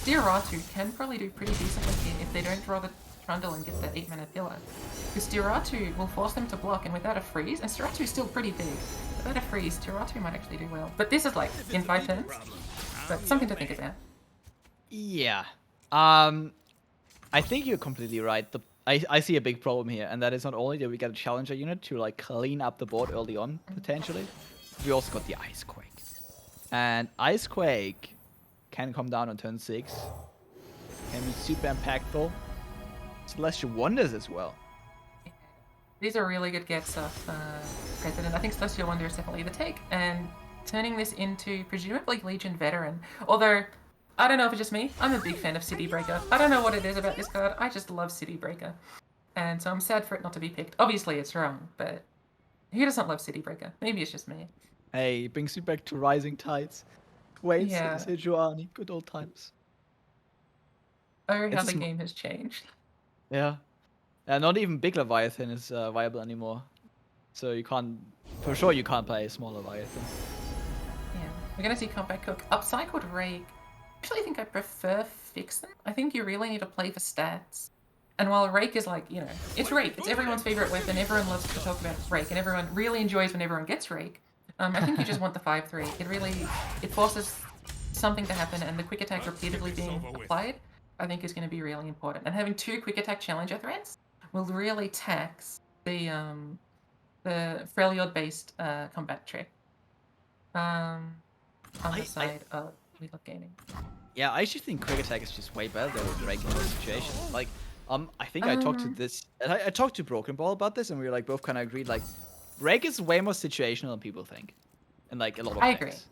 Dioratu can probably do pretty decently here if they don't draw the Trundle and get that 8-mana pillar. Because Dioratu will force them to block, and without a freeze, and Dioratu is still pretty big. Without a freeze, Dioratu might actually do well. But this is like in 5 turns. But something to think about. Yeah. I think you're completely right. I see a big problem here, and that is not only that we get a challenger unit to like clean up the board early on, potentially, we also got the Icequake. And Icequake can come down on turn 6. Can be super impactful. Celestial Wonders as well. These are really good gets off President. I think Celestial Wonder is definitely the take, and turning this into presumably Legion Veteran. Although, I don't know if it's just me, I'm a big fan of City Breaker. I don't know what it is about this card, I just love City Breaker. And so I'm sad for it not to be picked. Obviously it's wrong, but who doesn't love City Breaker? Maybe it's just me. Hey, brings you back to Rising Tides. Wait, Yeah. Sejuani, good old times. Oh, how It's the game has changed. Yeah. Not even big Leviathan is viable anymore. So you can't, for sure you can't play a small Leviathan. Yeah. We're gonna see Combat Cook. Upcycled Rake. Actually, I think I prefer Fix them. I think you really need to play for stats. And while Rake is like, you know, it's Rake. It's everyone's favorite weapon. Everyone loves to talk about Rake, and everyone really enjoys when everyone gets Rake. I think you just want the 5-3. It forces something to happen, and the quick attack repeatedly being applied, I think is going to be really important. And having 2 quick attack challenger threats will really tax the Freljord-based combat trick. On the side of We Love Gaming. Yeah, I actually think quick attack is just way better though with Drake in those situations. Like, I think I talked to this, I talked to Broken Ball about this, and we were like both kind of agreed. Like, Rake is way more situational than people think, in like a lot of I things.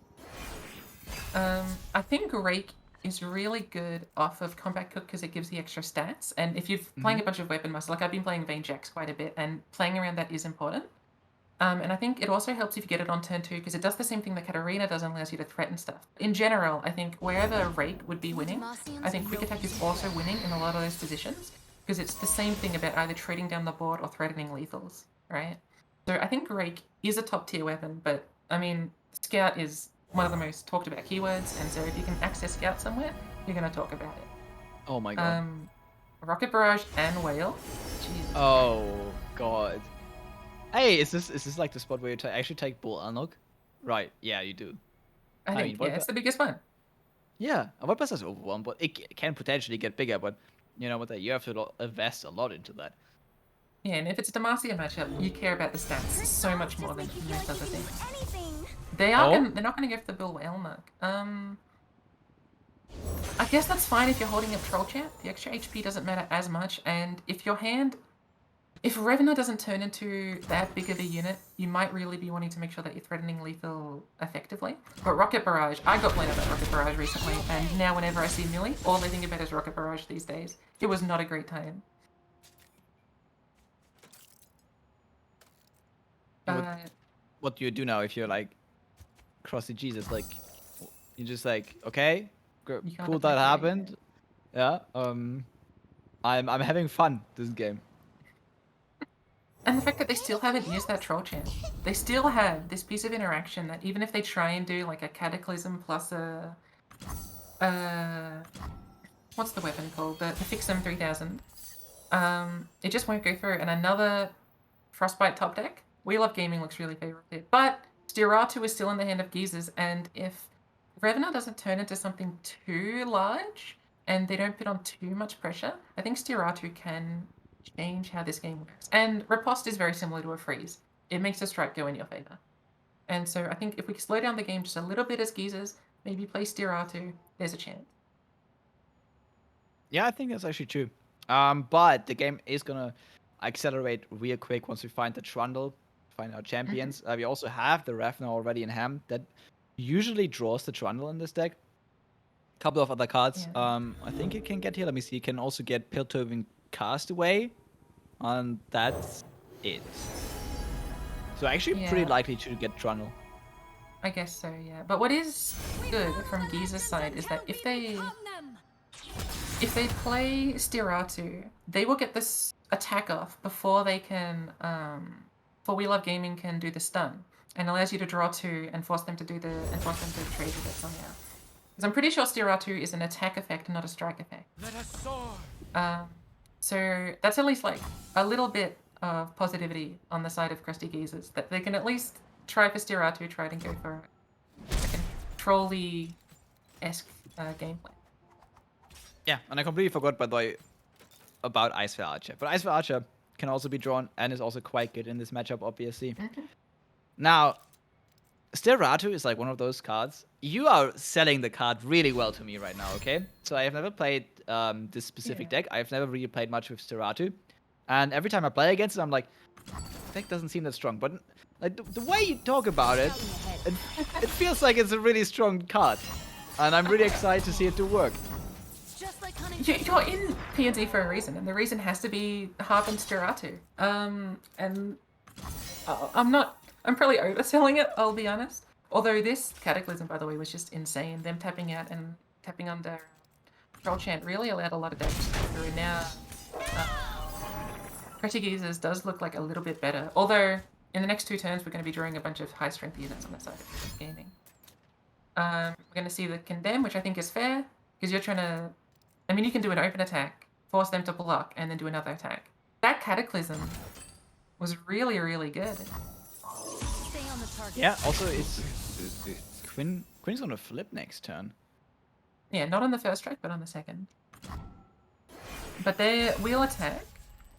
agree. I think Rake is really good off of Combat Cook because it gives the extra stats. And if you're playing a bunch of Weapon Master, like I've been playing Vayne Jax quite a bit, and playing around that is important. And I think it also helps if you get it on turn 2 because it does the same thing that Katarina does and allows you to threaten stuff. In general, I think wherever Rake would be winning, I think Quick Attack is also winning in a lot of those positions because it's the same thing about either trading down the board or threatening lethals, right? So I think Rake is a top tier weapon, but I mean, Scout is one of the most talked about keywords, and so if you can access Scout somewhere, you're going to talk about it. Oh my god. Rocket Barrage and Whale. Jesus. Oh god. Hey, is this like the spot where you actually take Bull Unlock? Right, yeah, you do. I think, yeah, it's the biggest one. Yeah, Void Blast is overwhelmed, but it can potentially get bigger, but you know what, you have to invest a lot into that. Yeah, and if it's a Demacia matchup, you care about the stats so much more than most other things. They're not going to go for the Bill Whale mark. I guess that's fine if you're holding up Troll Champ. The extra HP doesn't matter as much, and if Revenant doesn't turn into that big of a unit, you might really be wanting to make sure that you're threatening lethal effectively. But Rocket Barrage, I got blown up at Rocket Barrage recently, and now whenever I see Millie, all I think about is Rocket Barrage these days. It was not a great time. What do you do now if you're like Crossy Jesus? Like, you're just like, okay, cool, that happened. Yeah, I'm having fun this game. And the fact that they still haven't used that Troll Champ. They still have this piece of interaction that even if they try and do like a Cataclysm plus a... what's the weapon called? The Fixum 3000. It just won't go through. And another Frostbite top deck. We Love Gaming looks really favorable. But Stiratu is still in the hand of Geezers, and if Revenant doesn't turn into something too large, and they don't put on too much pressure, I think Stiratu can change how this game works. And Riposte is very similar to a freeze. It makes a strike go in your favor. And so I think if we slow down the game just a little bit as Geezers, maybe play Stiratu, there's a chance. Yeah, I think that's actually true. But the game is gonna accelerate real quick once we find the Trundle, find our champions. We also have the Ravna already in hand that usually draws the Trundle in this deck. Couple of other cards. Yeah. I think it can get here. Let me see. You can also get Piltover Castaway, and that's it. So actually pretty likely to get Trundle. I guess so, yeah. But what is good from Geezer's side is that if they play Stiratu, they will get this attack off before they can, for We Love Gaming can do the stun, and allows you to draw 2 and force them to trade with it somehow. Because I'm pretty sure Stiratu is an attack effect, not a strike effect. So that's at least like a little bit of positivity on the side of Crusty Geezers, that they can at least try for Stiratu, try and go for like a trolley-esque gameplay. Yeah, and I completely forgot, by the way, about Icefire Archer. But Icefire Archer can also be drawn and is also quite good in this matchup, obviously. Now, Stiratu is like one of those cards. You are selling the card really well to me right now, okay? So I have never played this specific deck. I've never really played much with Stiratu. And every time I play against it, I'm like, the deck doesn't seem that strong. But like the way you talk about it, it feels like it's a really strong card. And I'm really excited to see it to work. You're in PNZ for a reason, and the reason has to be Harp and Stiratu. And I'm probably overselling it, I'll be honest. Although this Cataclysm, by the way, was just insane. Them tapping out and tapping under Troll Chant really allowed a lot of damage to come through. Now, Pretty Geezers does look like a little bit better. Although, in the next 2 turns, we're going to be drawing a bunch of high-strength units on that side of gaming. We're going to see the Condemn, which I think is fair, because you're trying to... I mean, you can do an open attack force them to block, and then do another attack. That Cataclysm was really, really good. Stay on the target. Yeah. Also, it's Queen's gonna flip next turn. Yeah, not on the first strike, but on the second. But they wheel attack,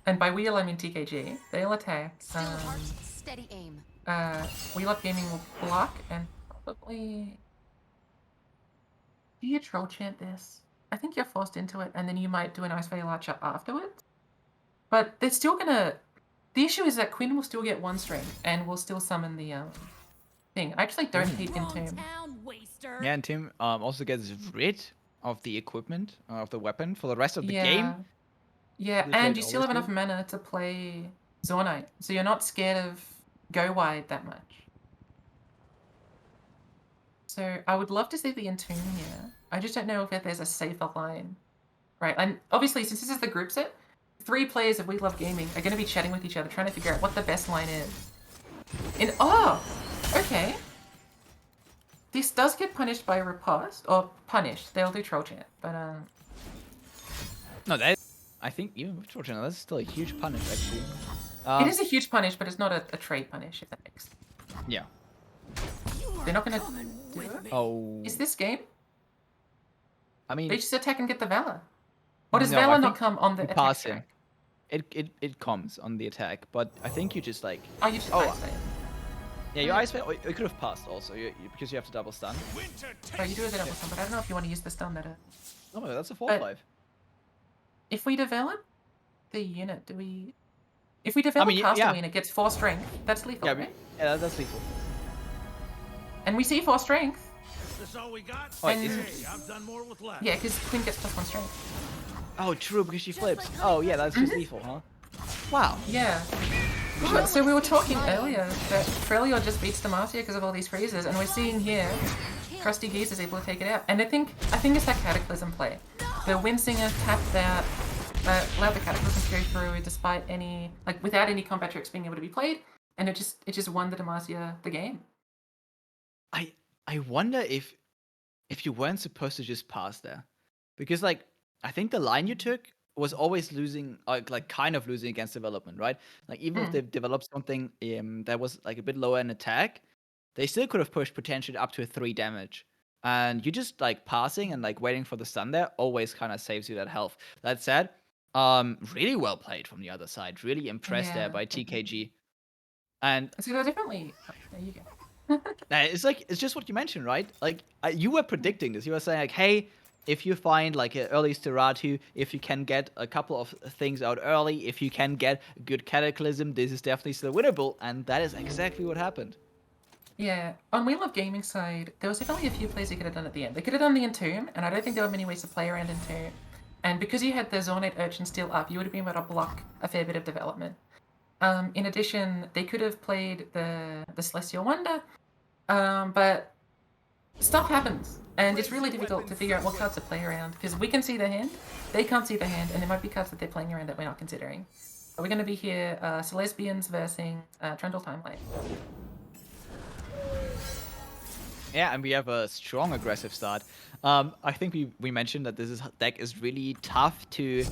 and by wheel I mean TKG. They'll attack. Still heart, steady aim. Wheel Up Gaming will block and probably. Do you troll chant this? I think you're forced into it, and then you might do an Ice Veil Archer afterwards. But they're still gonna. The issue is that Quinn will still get one strength and will still summon the thing. I actually don't hate Wrong Entomb. town, waster. Yeah, and Tim also gets rid of the equipment of the weapon for the rest of the game. Yeah, They and played you still have always enough mana to play Zornite, so you're not scared of go wide that much. So I would love to see the Entomb here. I just don't know if there's a safer line. Right, and obviously since this is the group set, 3 players of We Love Gaming are going to be chatting with each other, trying to figure out what the best line is. And oh, okay. This does get punished by riposte, or punished. They'll do troll chant, but No, that I think even with Trojan, that's still a huge punish actually. it is a huge punish, but it's not a trade punish. If that makes sense. Yeah. They're not going to do it. Oh. Is this game? I mean, They just attack and get the Valor. Or does No, I Valor not think come on the you attack pass him. track? it comes on the attack, but I think you just like Oh, you just Oh, Ice Veil. yeah, your ice or it could have passed also because you have to double stun. Oh, you do a double stun, but I don't know if you want to use the stun better. Oh, that's a 4/5. If we develop the unit, do we... If we develop mean, Castaway yeah. and it gets 4 strength, that's lethal, Yeah, right? yeah, that's lethal. And we see 4 strength. This all we got? Oh, And- is Hey, I've done more with less. Yeah, because Queen gets +1 strength. Oh, true, because she flips. Oh, yeah, that's just lethal, huh? Wow. Yeah. So we were talking earlier that Freljord just beats Demacia because of all these freezes, and we're seeing here Krusty Geese is able to take it out. And I think it's that Cataclysm play. The Windsinger tapped that, allowed the Cataclysm to go through despite any, like, without any combat tricks being able to be played, and it just won the Demacia the game. I wonder if you weren't supposed to just pass there, because like I think the line you took was always losing, like kind of losing against development, right? Like even if they've developed something that was like a bit lower in attack, they still could have pushed potentially up to a 3 damage. And you just like passing and like waiting for the stun there always kind of saves you that health. That said, really well played from the other side. Really impressed there Yeah. by TKG. And So they're definitely... Oh, there you go. it's just what you mentioned, right? Like you were predicting this. You were saying like, hey, if you find like an early Steratu, if you can get a couple of things out early, if you can get a good Cataclysm, this is definitely still winnable, and that is exactly what happened. Yeah, on We Love Gaming side, there was definitely a few plays you could have done at the end. They could have done the Entomb, and I don't think there were many ways to play around Entomb. And because you had the Zornite Urchin still up, you would have been able to block a fair bit of development. In addition, they could have played the Celestial Wonder, but stuff happens, and it's really difficult to figure out what cards to play around, because we can see the hand, they can't see the hand, and there might be cards that they're playing around that we're not considering. But we're going to be here, Celesbians versus Trundle Timeline. Yeah, and we have a strong aggressive start. I think we mentioned that this deck is really tough to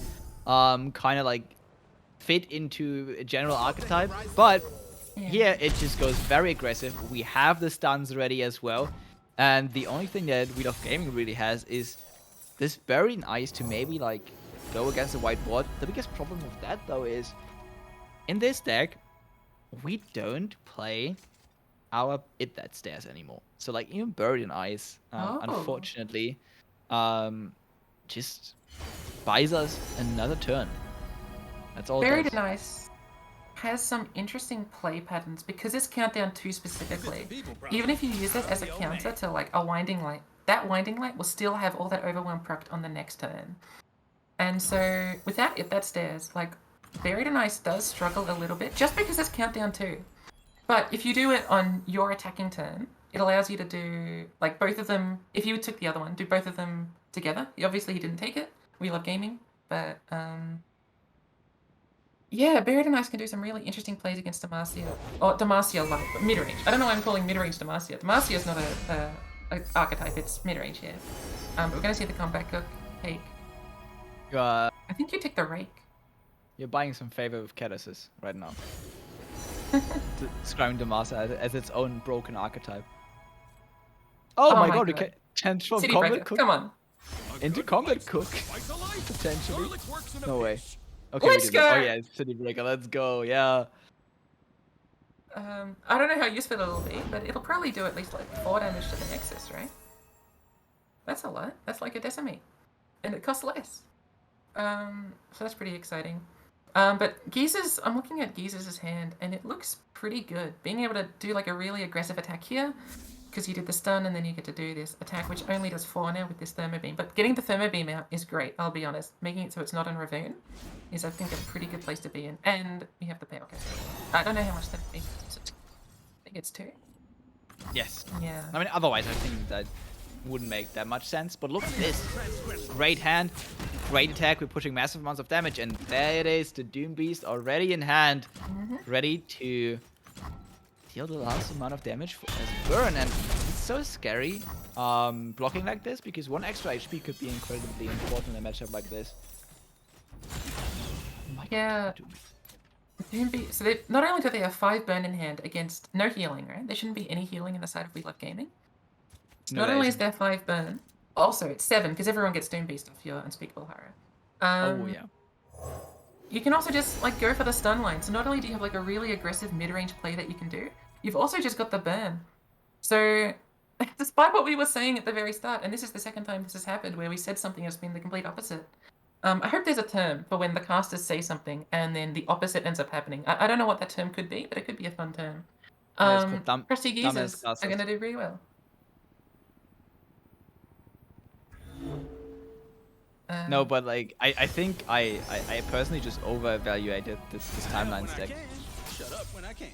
kind of like fit into a general archetype, but here it just goes very aggressive. We have the stuns ready as well, and the only thing that We Love Gaming really has is this Buried in Ice to maybe like go against the white board. The biggest problem with that though is in this deck we don't play our It That Stairs anymore. So like even Buried in Ice, unfortunately, just buys us another turn. That's all. Buried it in does. Ice has some interesting play patterns because it's countdown 2 specifically. Even if you use it as a counter to like a Winding Light, that Winding Light will still have all that Overwhelm procced on the next turn. And so without It That Stairs, like Buried in Ice does struggle a little bit just because it's countdown 2. But if you do it on your attacking turn, it allows you to do like both of them. If you took the other one, do both of them together. Obviously he didn't take it. We Love Gaming, but yeah, Buried in Ice can do some really interesting plays against Demacia. Or Demacia light, but mid-range. I don't know why I'm calling mid-range Demacia. Demacia is not a archetype, it's mid-range here. But we're going to see the combat cook take. I think you take the rake. You're buying some favor with Caddises right now. Describing Demacia as its own broken archetype. Oh, my god, we can transform City Combat Breaker, Cook come on. into Combat Cook. Potentially. No way. Okay, Let's we did it. Oh go! yeah, it's City Breaker. Let's go. Yeah. I don't know how useful it'll be, but it'll probably do at least like 4 damage to the Nexus, right? That's a lot. That's like a decimate. And it costs less. So that's pretty exciting. But Geezer's, I'm looking at Geezer's hand, and it looks pretty good. Being able to do like a really aggressive attack here, because you did the stun, and then you get to do this attack, which only does 4 now with this Thermo Beam. But getting the Thermo Beam out is great, I'll be honest. Making it so it's not on Ravine is, I think, a pretty good place to be in. And we have the payout. Okay. I don't know how much that is. I think it's 2. Yes. Yeah. I mean, otherwise, I think that wouldn't make that much sense. But look at this. Great hand. Great attack. We're pushing massive amounts of damage. And there it is. The Doom Beast already in hand. Ready to deal the last amount of damage as a burn. And it's so scary blocking like this, because 1 extra HP could be incredibly important in a matchup like this. Oh my Yeah. God. Doom Beast. So they, not only do they have 5 burn in hand against no healing, right? There shouldn't be any healing in the side of We Love Gaming. No, Not there only is isn't. there 5 burn, also it's 7 because everyone gets Doom Beast off your Unspeakable Horror. Oh yeah. You can also just like go for the stun line. So not only do you have like a really aggressive mid-range play that you can do, you've also just got the burn. So despite what we were saying at the very start, and this is the second time this has happened where we said something has been the complete opposite. I hope there's a term for when the casters say something and then the opposite ends up happening. I don't know what that term could be, but it could be a fun term. Yeah, it's called Crusty dumbass Geezers are casters. going to do really well. No, but like I think I personally just over-evaluated this timeline stack. Shut up when I can't.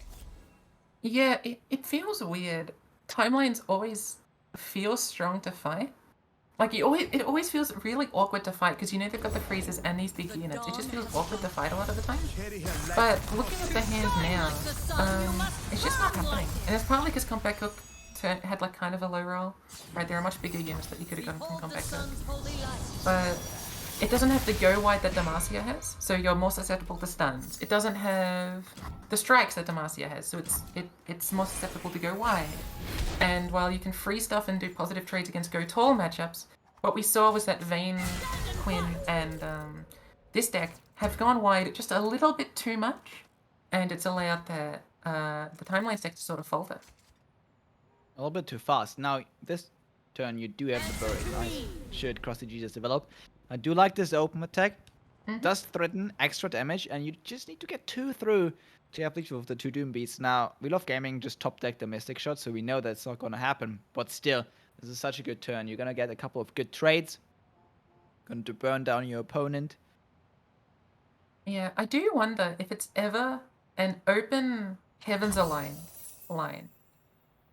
Yeah, it feels weird. Timelines always feel strong to fight. Like it always feels really awkward to fight because you know they've got the freezers and these big units. It just feels awkward to fight a lot of the time. But looking at the hand now, it's just not happening. And it's partly because Combat Cook had like kind of a low roll. Right, there are much bigger units that you could have gotten from Combat Cook. But it doesn't have the go wide that Demacia has, so you're more susceptible to stuns. It doesn't have the strikes that Demacia has, so it's more susceptible to go wide. And while you can free stuff and do positive trades against go tall matchups, what we saw was that Vayne, Quinn, and this deck have gone wide just a little bit too much, and it's allowed the timeline stack to sort of falter. A little bit too fast. Now this turn you do have the very nice should Crusty Jesus develop. I do like this open attack. Does threaten extra damage, and you just need to get 2 through to have with the 2 Doom Beasts. Now, We Love Gaming just top deck the Mystic Shot, so we know that's not gonna happen. But still, this is such a good turn. You're gonna get a couple of good trades. Going to burn down your opponent. Yeah, I do wonder if it's ever an open Heavens Align line.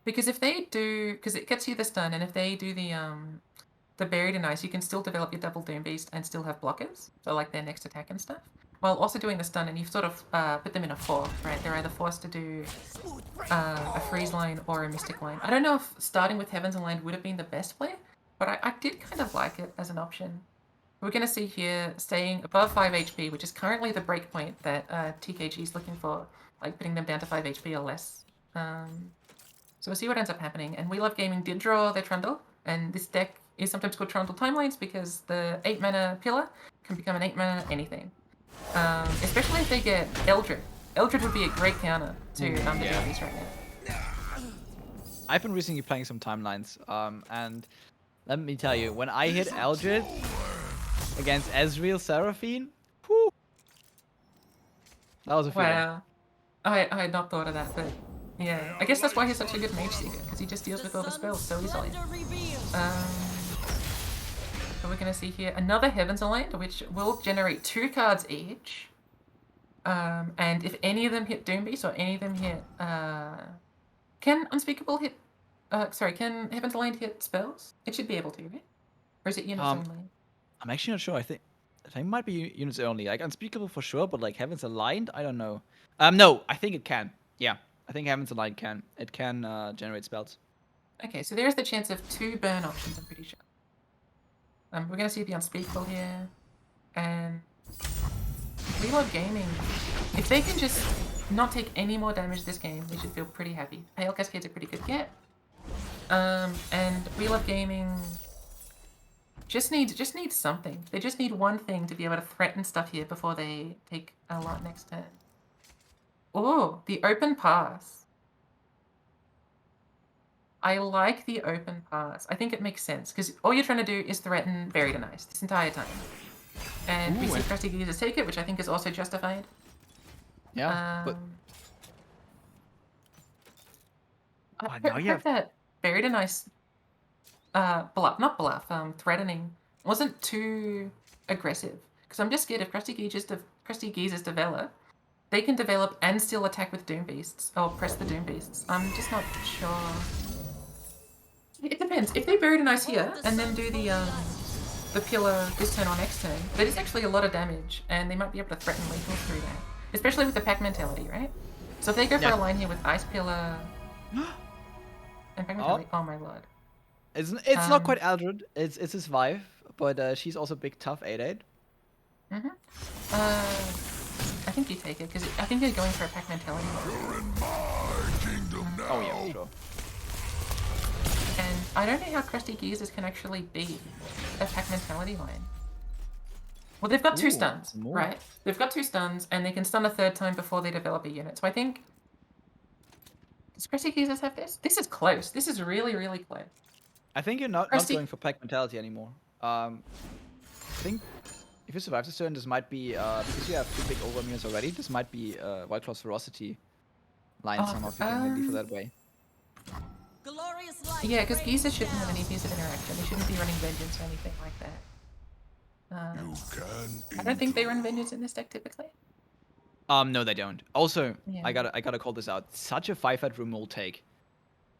Because if they do, because it gets you the stun, and if they do the Buried in Ice, you can still develop your double Doom Beast and still have blockers, so like their next attack and stuff, while also doing the stun, and you've sort of put them in a 4, right? They're either forced to do a freeze line or a mystic line. I don't know if starting with Heavens Aligned would have been the best play, but I did kind of like it as an option. We're going to see here staying above 5 HP, which is currently the breakpoint that TKG is looking for, like putting them down to 5 HP or less. So we'll see what ends up happening. And We Love Gaming did draw their Trundle, and this deck is sometimes called Trundle Timelines because the 8 mana pillar can become an 8 mana anything. Especially if they get Eldred. Eldred would be a great counter to the Doom right now. I've been recently playing some timelines, and let me tell you, when I hit Eldred against Ezreal Seraphine, whew, that was a feeling. Wow. I had not thought of that, but yeah. I guess that's why he's such a good Mage Seeker, because he just deals with all the spells so easily. So we're going to see here another Heavens Aligned, which will generate 2 cards each. And if any of them hit Doom Beast or any of them hit... can Unspeakable hit... can Heavens Aligned hit spells? It should be able to, right? Or is it units only? I'm actually not sure. I think it might be units only. Like Unspeakable for sure, but like Heavens Aligned, I don't know. No, I think it can. Yeah, I think Heavens Aligned can. It can generate spells. Okay, so there's the chance of 2 burn options, I'm pretty sure. We're going to see the Unspeakable here. And We Love Gaming. If they can just not take any more damage this game, we should feel pretty happy. Pale Cascade's a pretty good get. And We Love Gaming just needs something. They just need one thing to be able to threaten stuff here before they take a lot next turn. Oh, the open pass. I like the open pass. I think it makes sense because all you're trying to do is threaten Buried and Ice this entire time. And we see Crusty Geezers take it, which I think is also justified. Yeah, but I now you hope that Buried and Ice threatening wasn't too aggressive. Because I'm just scared if Crusty Geezers develop, they can develop and still attack with Doom Beasts, or press the Doom Beasts. I'm just not sure. It depends. If they Buried and Ice here, and then do the pillar this turn or next turn, that is actually a lot of damage, and they might be able to threaten lethal through that. Especially with the pack mentality, right? So if they go for a line here with Ice Pillar and pack mentality, oh my lord. it's not quite Eldred. It's his wife, but she's also big tough 8/8. I think you take it, because I think you're going for a pack mentality. Oh yeah, for sure. And I don't know how Crusty Geezers can actually beat a pack mentality line. Well, they've got two stuns, right? They've got 2 stuns, and they can stun a 3rd time before they develop a unit. So I think... Does Crusty Geezers have this? This is close. This is really, really close. I think you're not going for pack mentality anymore. I think if you survive this turn, this might be because you have 2 big overmures already. This might be White Claw's Ferocity line somehow if you can maybe for that way. Yeah, because Geezer shouldn't have any piece of interaction. They shouldn't be running Vengeance or anything like that. I don't think they run Vengeance in this deck typically. No, they don't. Also, Yeah. I gotta call this out. Such a 5-5 removal take.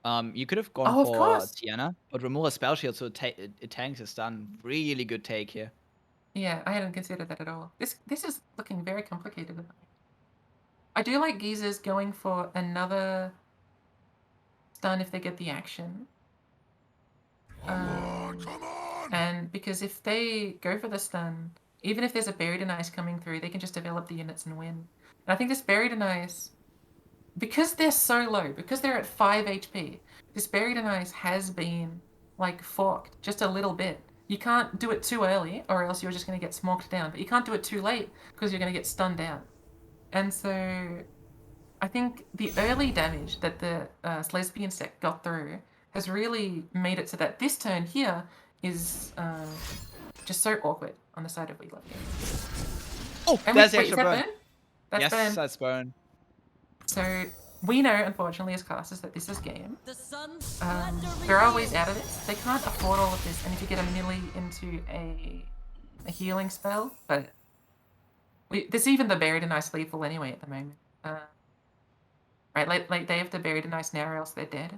You could have gone Oh, of for course. Tiana, but remove a spell shield so it tanks a stun. Really good take here. Yeah, I hadn't considered that at all. This is looking very complicated. I do like Geezers going for another stun if they get the action. Come on! And because if they go for the stun, even if there's a Buried and Ice coming through, they can just develop the units and win. And I think this Buried and Ice, because they're so low, because they're at 5 HP, this Buried and Ice has been, like, forked just a little bit. You can't do it too early, or else you're just going to get smoked down. But you can't do it too late, because you're going to get stunned out. And so, I think the early damage that the Lesbian set got through has really made it so that this turn here is just so awkward on the side of We Love Gaming. Oh, And that's wait, the is extra that burn. burn? That's Yes, burn. that's burn. So we know, unfortunately, as casters, that this is game. The sun's There are ways out of it. They can't afford all of this, and if you get a melee into a healing spell, but there's even the Buried and Ice lethal anyway at the moment. Right, like they have the Buried and Ice now, or else they're dead.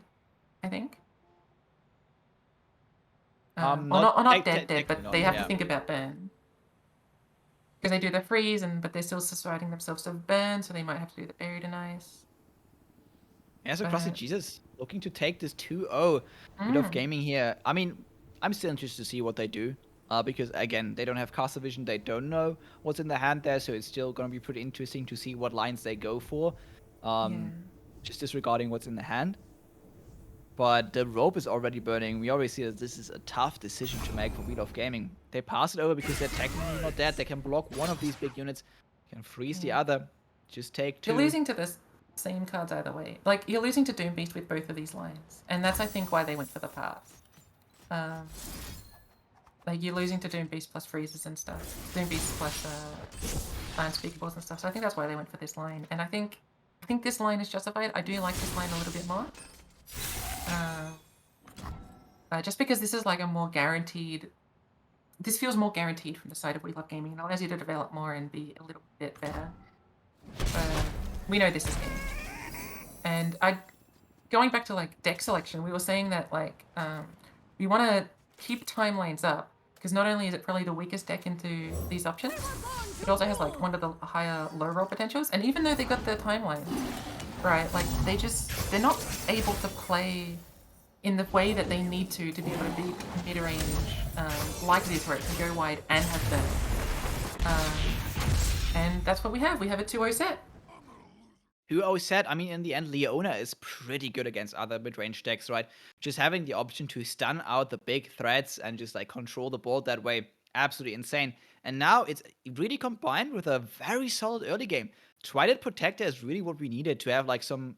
I think. Not dead, but they have to think about burn. Because they do the freeze, but they're still persuading themselves to burn, so they might have to do the Buried and Ice. Yeah, so Crusty Jesus looking to take this 2-0 bit of gaming here. I mean, I'm still interested to see what they do. Because, again, they don't have caster vision. They don't know what's in the hand there, so it's still going to be pretty interesting to see what lines they go for. Just disregarding what's in the hand. But the rope is already burning. We already see that this is a tough decision to make for We Love Gaming. They pass it over because they're technically not dead. They can block one of these big units, can freeze the other. Just take 2. You're losing to the same cards either way. Like, you're losing to Doom Beast with both of these lines. And that's, I think, why they went for the pass. Like, you're losing to Doom Beast plus freezes and stuff. Doom Beast plus unspeakables and stuff. So I think that's why they went for this line. And I think this line is justified. I do like this line a little bit more. Just because this is like a more guaranteed... This feels more guaranteed from the side of We Love Gaming. It allows you to develop more and be a little bit better. We know this is game. And going back to like deck selection, we were saying that like we want to keep timelines up because not only is it probably the weakest deck into these options, it also has like one of the higher low roll potentials. And even though they got their timelines, right, like they're not able to play in the way that they need to be able to beat mid-range like this where it can go wide and have burn. And that's what we have. We have a 2-0 set. Who always said, I mean, in the end, Leona is pretty good against other mid-range decks, right? Just having the option to stun out the big threats and just like control the board that way, absolutely insane. And now it's really combined with a very solid early game. Twilight Protector is really what we needed to have like some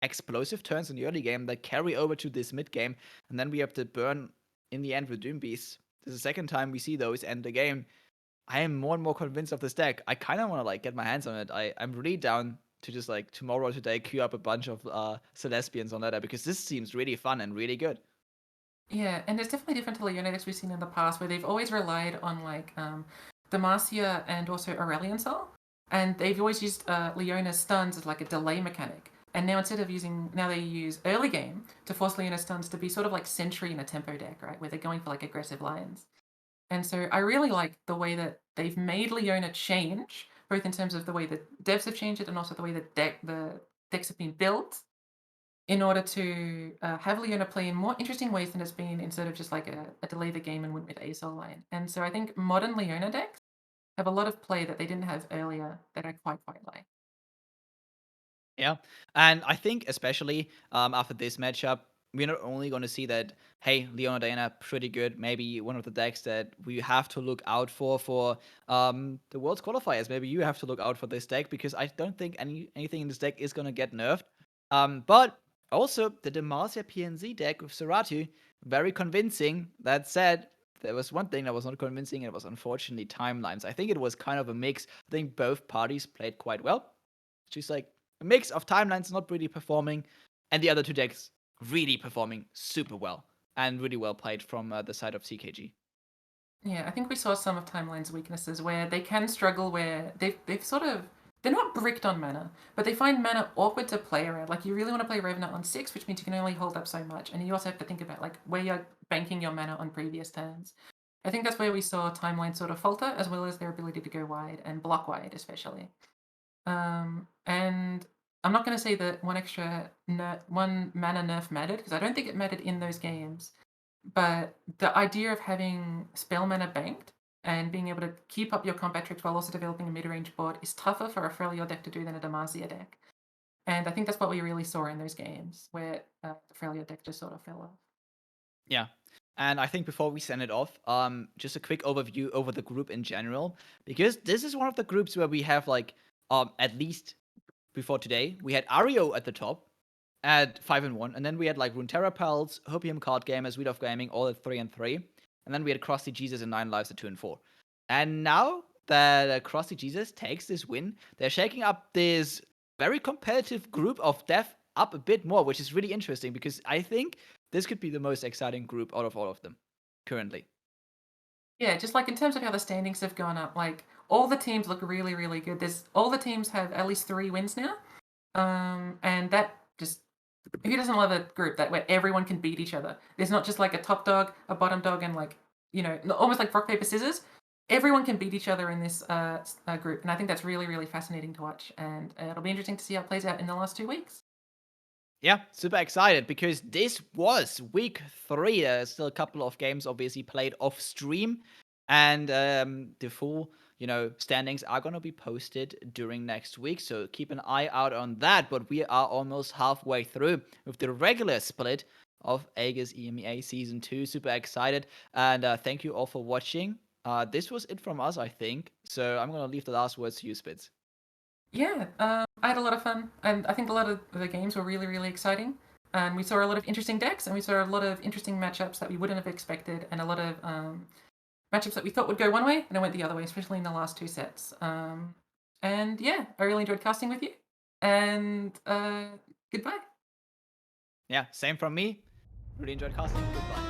explosive turns in the early game that carry over to this mid game, and then we have to burn in the end with Doom Beasts. This is the second time we see those end the game. I am more and more convinced of this deck. I kind of want to like get my hands on it. I'm really down to just like tomorrow or today queue up a bunch of Celestians on that deck because this seems really fun and really good. Yeah, and it's definitely different to Leona decks we've seen in the past, where they've always relied on like Demacia and also Aurelion Sol, and they've always used Leona's stuns as like a delay mechanic. And now now they use early game to force Leona's stuns to be sort of like Sentry in a tempo deck, right, where they're going for like aggressive lines. And so I really like the way that they've made Leona change, both in terms of the way that devs have changed it and also the way that the decks have been built in order to have Leona play in more interesting ways than it's been instead of just like a delay the game and win with ASOL line. And so I think modern Leona decks have a lot of play that they didn't have earlier that I quite like. Yeah, and I think especially after this matchup, we're not only going to see that, hey, Leona Diana, pretty good, maybe one of the decks that we have to look out for the World's Qualifiers. Maybe you have to look out for this deck because I don't think anything in this deck is going to get nerfed. But also, the Demacia PNZ deck with Seratu, very convincing. That said, there was one thing that was not convincing, and it was unfortunately timelines. I think it was kind of a mix. I think both parties played quite well. Just like a mix of timelines not really performing, and the other two decks really performing super well and really well played from the side of CKG. Yeah, I think we saw some of Timeline's weaknesses where they can struggle where they've sort of they're not bricked on mana, but they find mana awkward to play around. Like you really want to play Revenant on 6, which means you can only hold up so much, and you also have to think about like where you're banking your mana on previous turns. I think that's where we saw Timeline sort of falter, as well as their ability to go wide and block wide, especially. And I'm not going to say that one mana nerf mattered because I don't think it mattered in those games. But the idea of having spell mana banked and being able to keep up your combat tricks while also developing a mid-range board is tougher for a Freljord deck to do than a Demacia deck. And I think that's what we really saw in those games, where the Freljord deck just sort of fell off. Yeah. And I think before we send it off, just a quick overview over the group in general, because this is one of the groups where we have like, at least before today, we had Ario at the top at 5-1, and then we had like Runeterra Pals, Hopium Card Gamers, Weed of Gaming, all at 3-3, and then we had Crusty Jesus and 9 Lives at 2-4. And now that Crusty Jesus takes this win, they're shaking up this very competitive group of death up a bit more, which is really interesting because I think this could be the most exciting group out of all of them currently. Yeah, just like in terms of how the standings have gone up, like all the teams look really, really good. All the teams have at least 3 wins now. And that just who doesn't love a group that where everyone can beat each other? There's not just like a top dog, a bottom dog, and like almost like rock paper scissors. Everyone can beat each other in this group, and I think that's really really fascinating to watch. And it'll be interesting to see how it plays out in the last 2 weeks. Yeah, super excited because this was week 3. There's still a couple of games obviously played off stream, and the full standings are going to be posted during next week, so keep an eye out on that. But we are almost halfway through with the regular split of Aegis EMEA Season 2. Super excited, and thank you all for watching. This was it from us, I think, so I'm going to leave the last words to you, Spitz. Yeah, I had a lot of fun, and I think a lot of the games were really, really exciting. And we saw a lot of interesting decks, and we saw a lot of interesting matchups that we wouldn't have expected, and a lot of matchups that we thought would go one way, and it went the other way, especially in the last 2 sets. And yeah, I really enjoyed casting with you, and goodbye. Yeah, same from me. Really enjoyed casting. Goodbye.